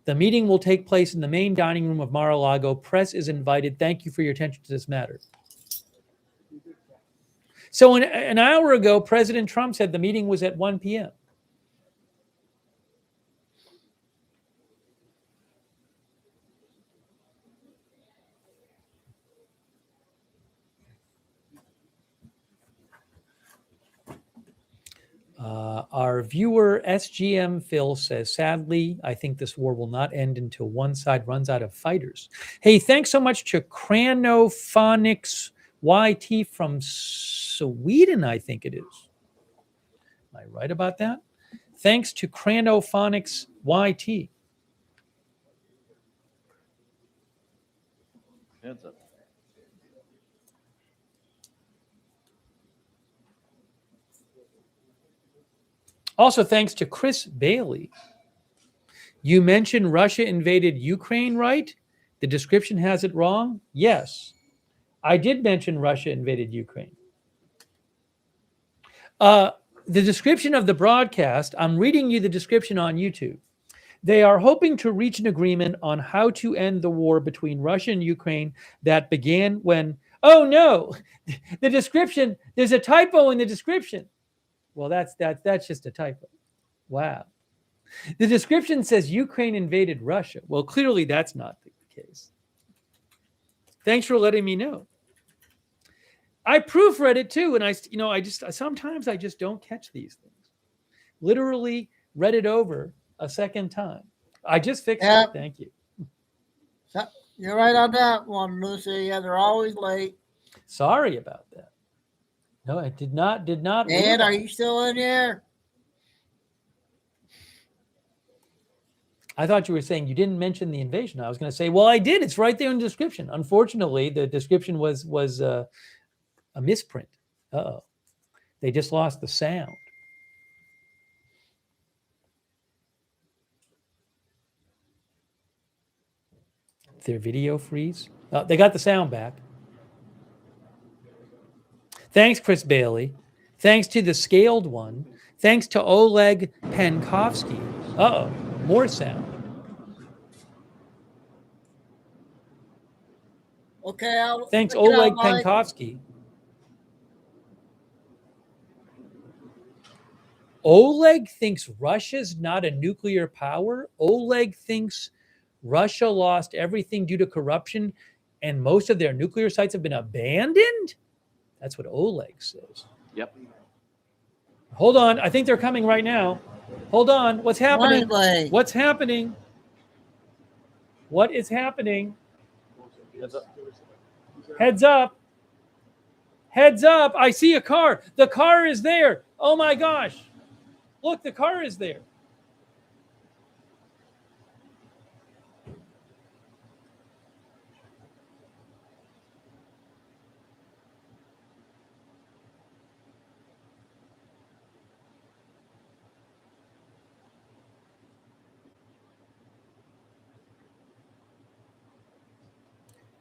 The meeting will take place in the main dining room of Mar-a-Lago. Press is invited. Thank you for your attention to this matter. So an hour ago, President Trump said the meeting was at 1 p.m. Our viewer, SGM Phil, says, sadly, I think this war will not end until one side runs out of fighters. Hey, thanks so much to Cranophonics YT from Sweden, I think it is. Am I right about that? Thanks to Cranophonics YT. Heads up. Also, thanks to Chris Bailey. You mentioned Russia invaded Ukraine, right? The description has it wrong? Yes. I did mention Russia invaded Ukraine. The description of the broadcast, I'm reading you the description on YouTube. They are hoping to reach an agreement on how to end the war between Russia and Ukraine that began when, oh no, the description, there's a typo in the description. Well, that's just a typo. Wow. The description says Ukraine invaded Russia. Well, clearly that's not the case. Thanks for letting me know. I proofread it too, and I sometimes I just don't catch these things. Literally read it over a second time. I just fixed it. Thank you. You're right on that one, Lucy. Yeah, they're always late. Sorry about that. No, I did not. And are you still in there? I thought you were saying you didn't mention the invasion. I was going to say, well, I did. It's right there in the description. Unfortunately, the description was a misprint. Uh-oh. They just lost the sound. Their video freeze. They got the sound back. Thanks, Chris Bailey. Thanks to the scaled one. Thanks to Oleg Penkovsky. Uh-oh, more sound. Okay. Thanks, Oleg Penkovsky. Oleg thinks Russia's not a nuclear power. Oleg thinks Russia lost everything due to corruption and most of their nuclear sites have been abandoned? That's what Oleg says. Yep. Hold on. I think they're coming right now. Hold on. What's happening? What's happening? What is happening? Heads up. Heads up. Heads up. I see a car. The car is there. Oh my gosh. Look, the car is there.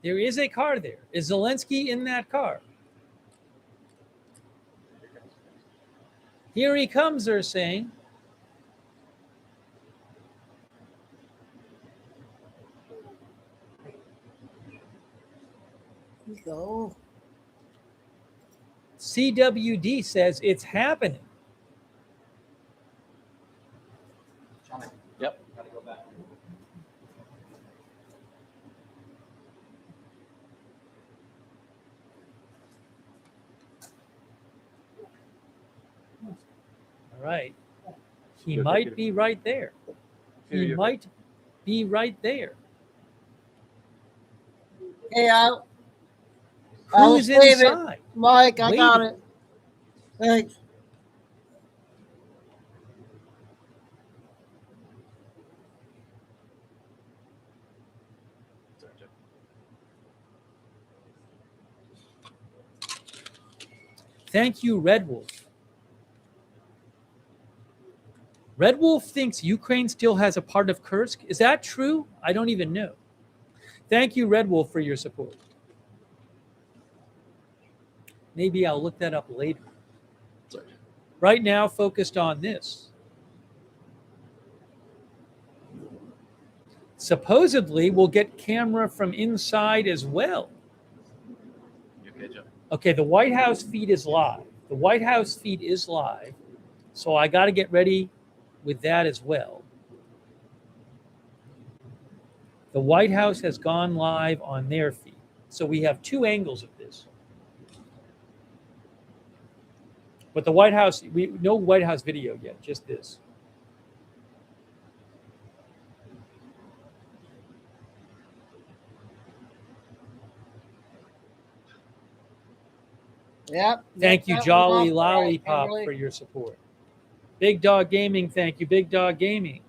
There is a car there. Is Zelensky in that car? Here he comes, they're saying. Here we go. CWD says it's happening. Yep. All right. He might be right there. He might be right there. Hey, Who's inside? Mike, I got it. Thanks. Thank you, Red Wolf. Red Wolf thinks Ukraine still has a part of Kursk. Is that true? I don't even know. Thank you, Red Wolf, for your support. Maybe I'll look that up later. Right now, focused on this. Supposedly, we'll get camera from inside as well. Okay, the White House feed is live. The White House feed is live. So I got to get ready with that as well. The White House has gone live on their feed. So we have two angles of this. But the White House, no White House video yet, just this. Yep. Thank you, that was Jolly off, Lollipop, Kimberly. for your support. Big Dog Gaming, thank you, Big Dog Gaming.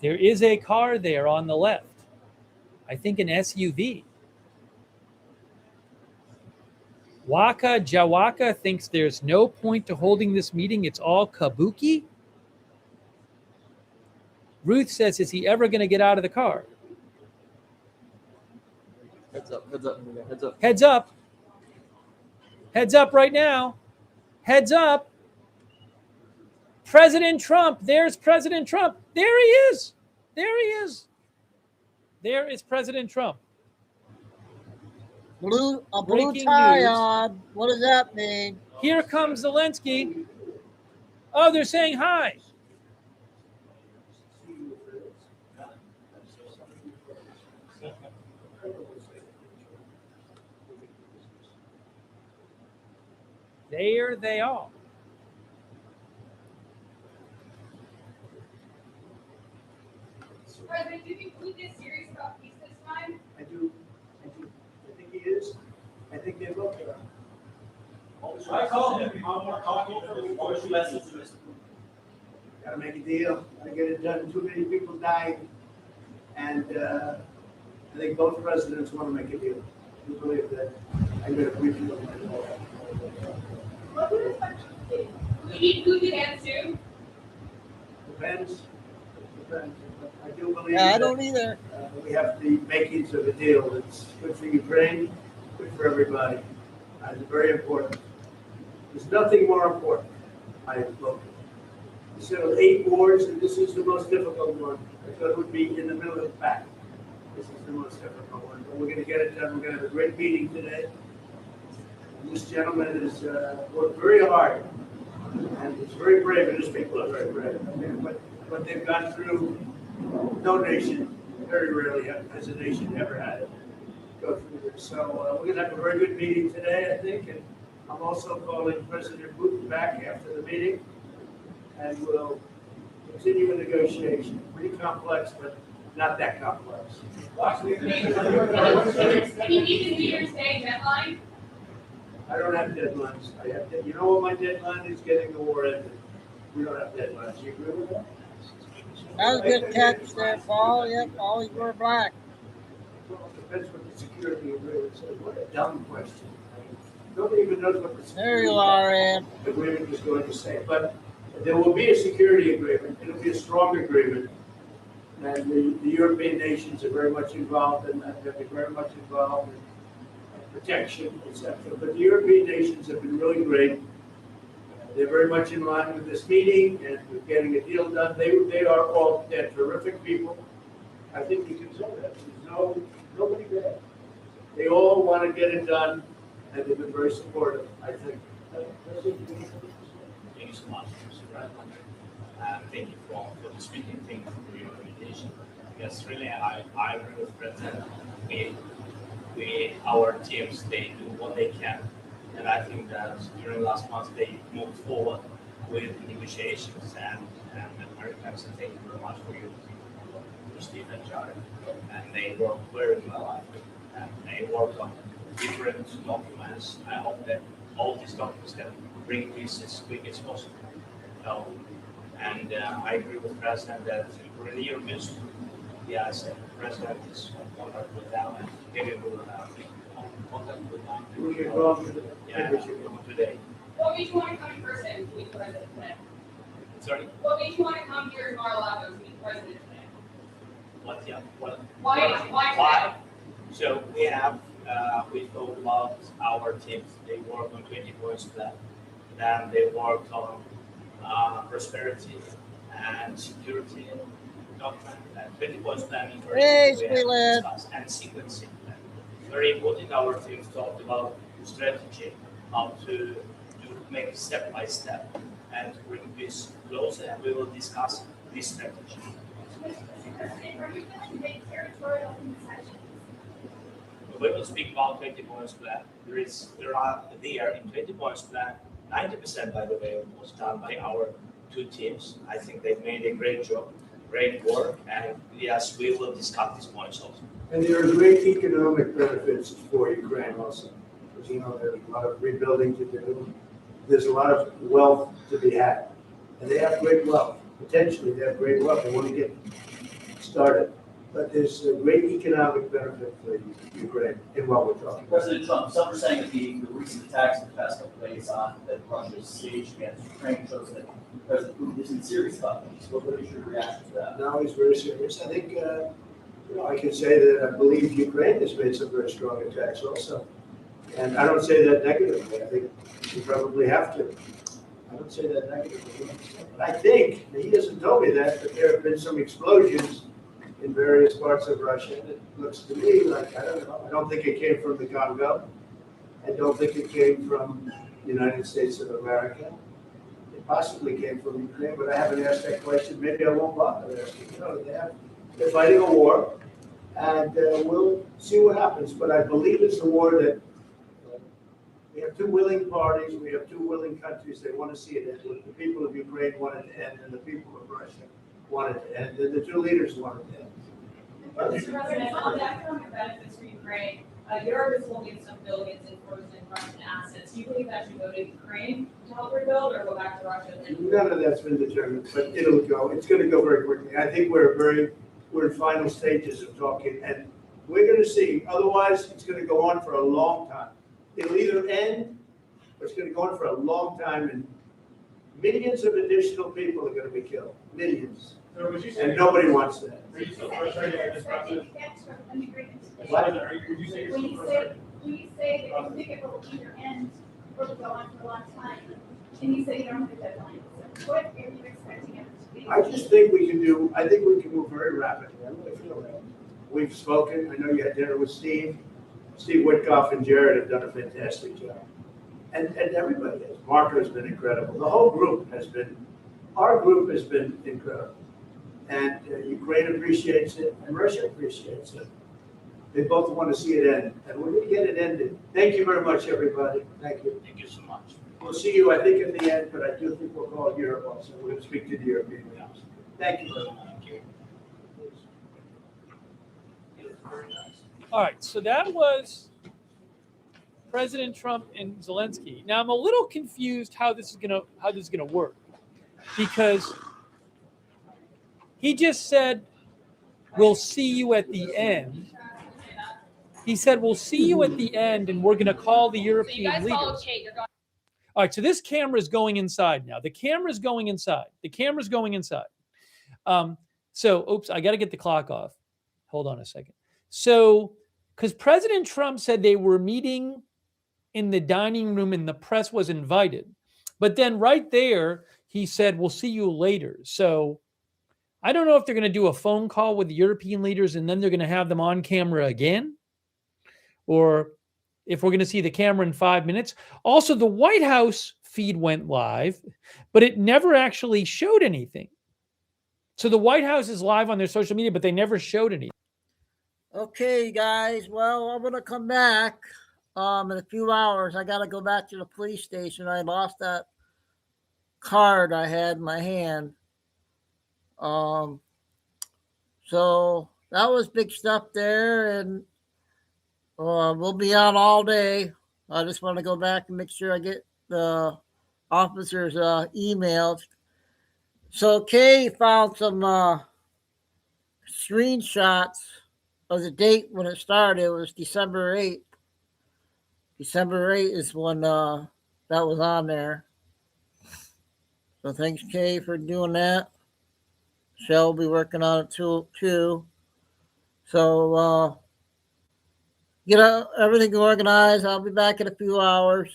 There is a car there on the left. I think an SUV. Waka Jawaka thinks there's no point to holding this meeting. It's all kabuki. Ruth says, is he ever going to get out of the car? Heads up, heads up, heads up. Heads up. Heads up right now. Heads up. President Trump. There's President Trump. There he is. There he is. There is President Trump. A blue Breaking tie news. on. What does that mean? Here comes Zelensky. Oh, they're saying hi. There they are. President, do you think we did serious about peace this time? I do. I think he is. I think they will. I called him. Gotta make a deal, gotta get it done. Too many people died. And I think both presidents want to make a deal. I believe that. I got a briefing on that. What would it be? We need food and soon. Depends. I do believe I that, don't either. We have the makings of a deal that's good for Ukraine, good for everybody. It's very important. There's nothing more important, I look. We settled 8 wars, and this is the most difficult one. I thought it would be in the middle of the pack. This is the most difficult one, but we're going to get it done. We're going to have a great meeting today. And this gentleman has worked very hard, and he's very brave, and his people are very brave. But they've gone through, no nation, very rarely has a nation ever had it go through this. So we're going to have a very good meeting today, I think, and I'm also calling President Putin back after the meeting, and we'll continue a negotiation. Pretty complex, but not that complex. Can you meet the New Year's Day deadline? I don't have deadlines. You know what my deadline is? Getting the war ended. We don't have deadlines. You agree with that? That was a good catch there, Paul. Yep, always wear black. Well, it depends what the security agreement says. What a dumb question. Nobody even knows what the There you are, Ann. agreement is going to say. But there will be a security agreement. It'll be a strong agreement. And the European nations are very much involved in that. They'll be very much involved in protection, etc. But the European nations have been really great. They're very much in line with this meeting and with getting a deal done. They're terrific people. I think you can say that. There's nobody bad. They all want to get it done, and they've been very supportive, I think. Thank you so much, Mr. Bradley. Thank you for the speaking thing for your invitation. Because really, I agree with President. Our teams, they do what they can. And I think that during last month, they moved forward with negotiations. And Americans, thank you very much for your Steve and Jared. And they worked very well, I think. And they worked on different documents. I hope that all these doctors can bring this as quick as possible. So, and I agree with the President that for the year mission, yeah, I said the President is contact with them and maybe we'll contact with them. Today. What made you want to come in person to meet the President today? Sorry? What made you want to come here in Mar-a-Lago to meet the President today? What? Yeah. What? Why? So we talked about our teams. They work on 20 points plan. Then they worked on prosperity and security document and 20 points planning. And sequencing. Very important. Our teams talked about strategy, how to make step by step and bring this closer, and we will discuss this strategy. We will speak about 20 points plan. There are in 20 points plan, 90% by the way was done by our two teams. I think they've made a great job, great work, and yes, we will discuss these points also. And there are great economic benefits for Ukraine also. Because, you know, there's a lot of rebuilding to do. There's a lot of wealth to be had. And they have great wealth. Potentially, they have great wealth. They want to get started. But there's a great economic benefit for Ukraine in what we're talking about. President Trump, some are saying that the recent attacks in the past couple of days on that Russia's staged against Ukraine shows that President Putin isn't serious about things. What is your reaction to that? No, he's very serious. I think, I can say that I believe Ukraine has made some very strong attacks also. And I don't say that negatively. I think you probably have to. I don't say that negatively. But I think, he hasn't told me that, but there have been some explosions in various parts of Russia. And it looks to me like, I don't know, I don't think it came from the Congo. I don't think it came from the United States of America. It possibly came from Ukraine, but I haven't asked that question. Maybe I won't bother asking. You know, they're fighting a war, and we'll see what happens. But I believe it's a war that we have two willing parties, we have two willing countries. They want to see it end. The people of Ukraine want it to end, and the people of Russia want it to end, and the two leaders want it to end. Mr. President, on the economic benefits for Ukraine, Europe is holding some billions in frozen Russian assets. Do you believe that should go to Ukraine to help rebuild, or go back to Russia? None of that's been determined, but it'll go. It's going to go very quickly. I think we're in final stages of talking, and we're going to see. Otherwise, it's going to go on for a long time. It'll either end, or it's going to go on for a long time, and millions of additional people are going to be killed. Millions. And nobody wants that. When you say that you think it will either end or go on for a long time, and you say you don't have a deadline, so what are you expecting it to be? I just think we can move very rapidly. I really feel that. We've spoken. I know you had dinner with Steve. Steve Witkoff and Jared have done a fantastic job. And everybody has. Marco has been incredible. The whole group has been, our group has been incredible. And Ukraine appreciates it, and Russia appreciates it. They both want to see it end, and we're going to get it ended. Thank you very much, everybody. Thank you. Thank you so much. We'll see you, I think, at the end, but I do think we'll call Europe also. We're going to speak to the European Council. Thank you very much. All right, so that was President Trump and Zelensky. Now I'm a little confused how this is gonna work, because he just said we'll see you at the end. He said we'll see you at the end, and we're gonna call the European leaders. All right, so this camera is going inside now. The camera's going inside. Oops, I got to get the clock off. Hold on a second. So, because President Trump said they were meeting in the dining room and the press was invited. But then right there, he said, we'll see you later. So I don't know if they're going to do a phone call with the European leaders and then they're going to have them on camera again, or if we're going to see the camera in 5 minutes. Also, the White House feed went live, but it never actually showed anything. So the White House is live on their social media, but they never showed anything. Okay, guys. Well, I'm going to come back in a few hours. I got to go back to the police station. I lost that card I had in my hand. So that was big stuff there, and we'll be on all day. I just want to go back and make sure I get the officer's emails. So Kay found some screenshots of the date when it started. It was December 8th. December 8th is when that was on there. So thanks, Kay, for doing that. Shell will be working on it too. So get everything organized. I'll be back in a few hours.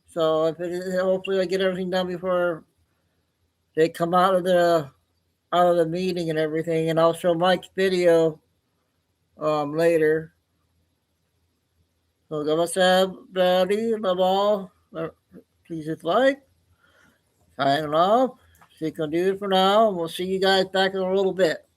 So hopefully I get everything done before they come out of the meeting and everything. And I'll show Mike's video later. So God bless everybody. Love all. Please hit like. Signing off. She can do it for now. And we'll see you guys back in a little bit.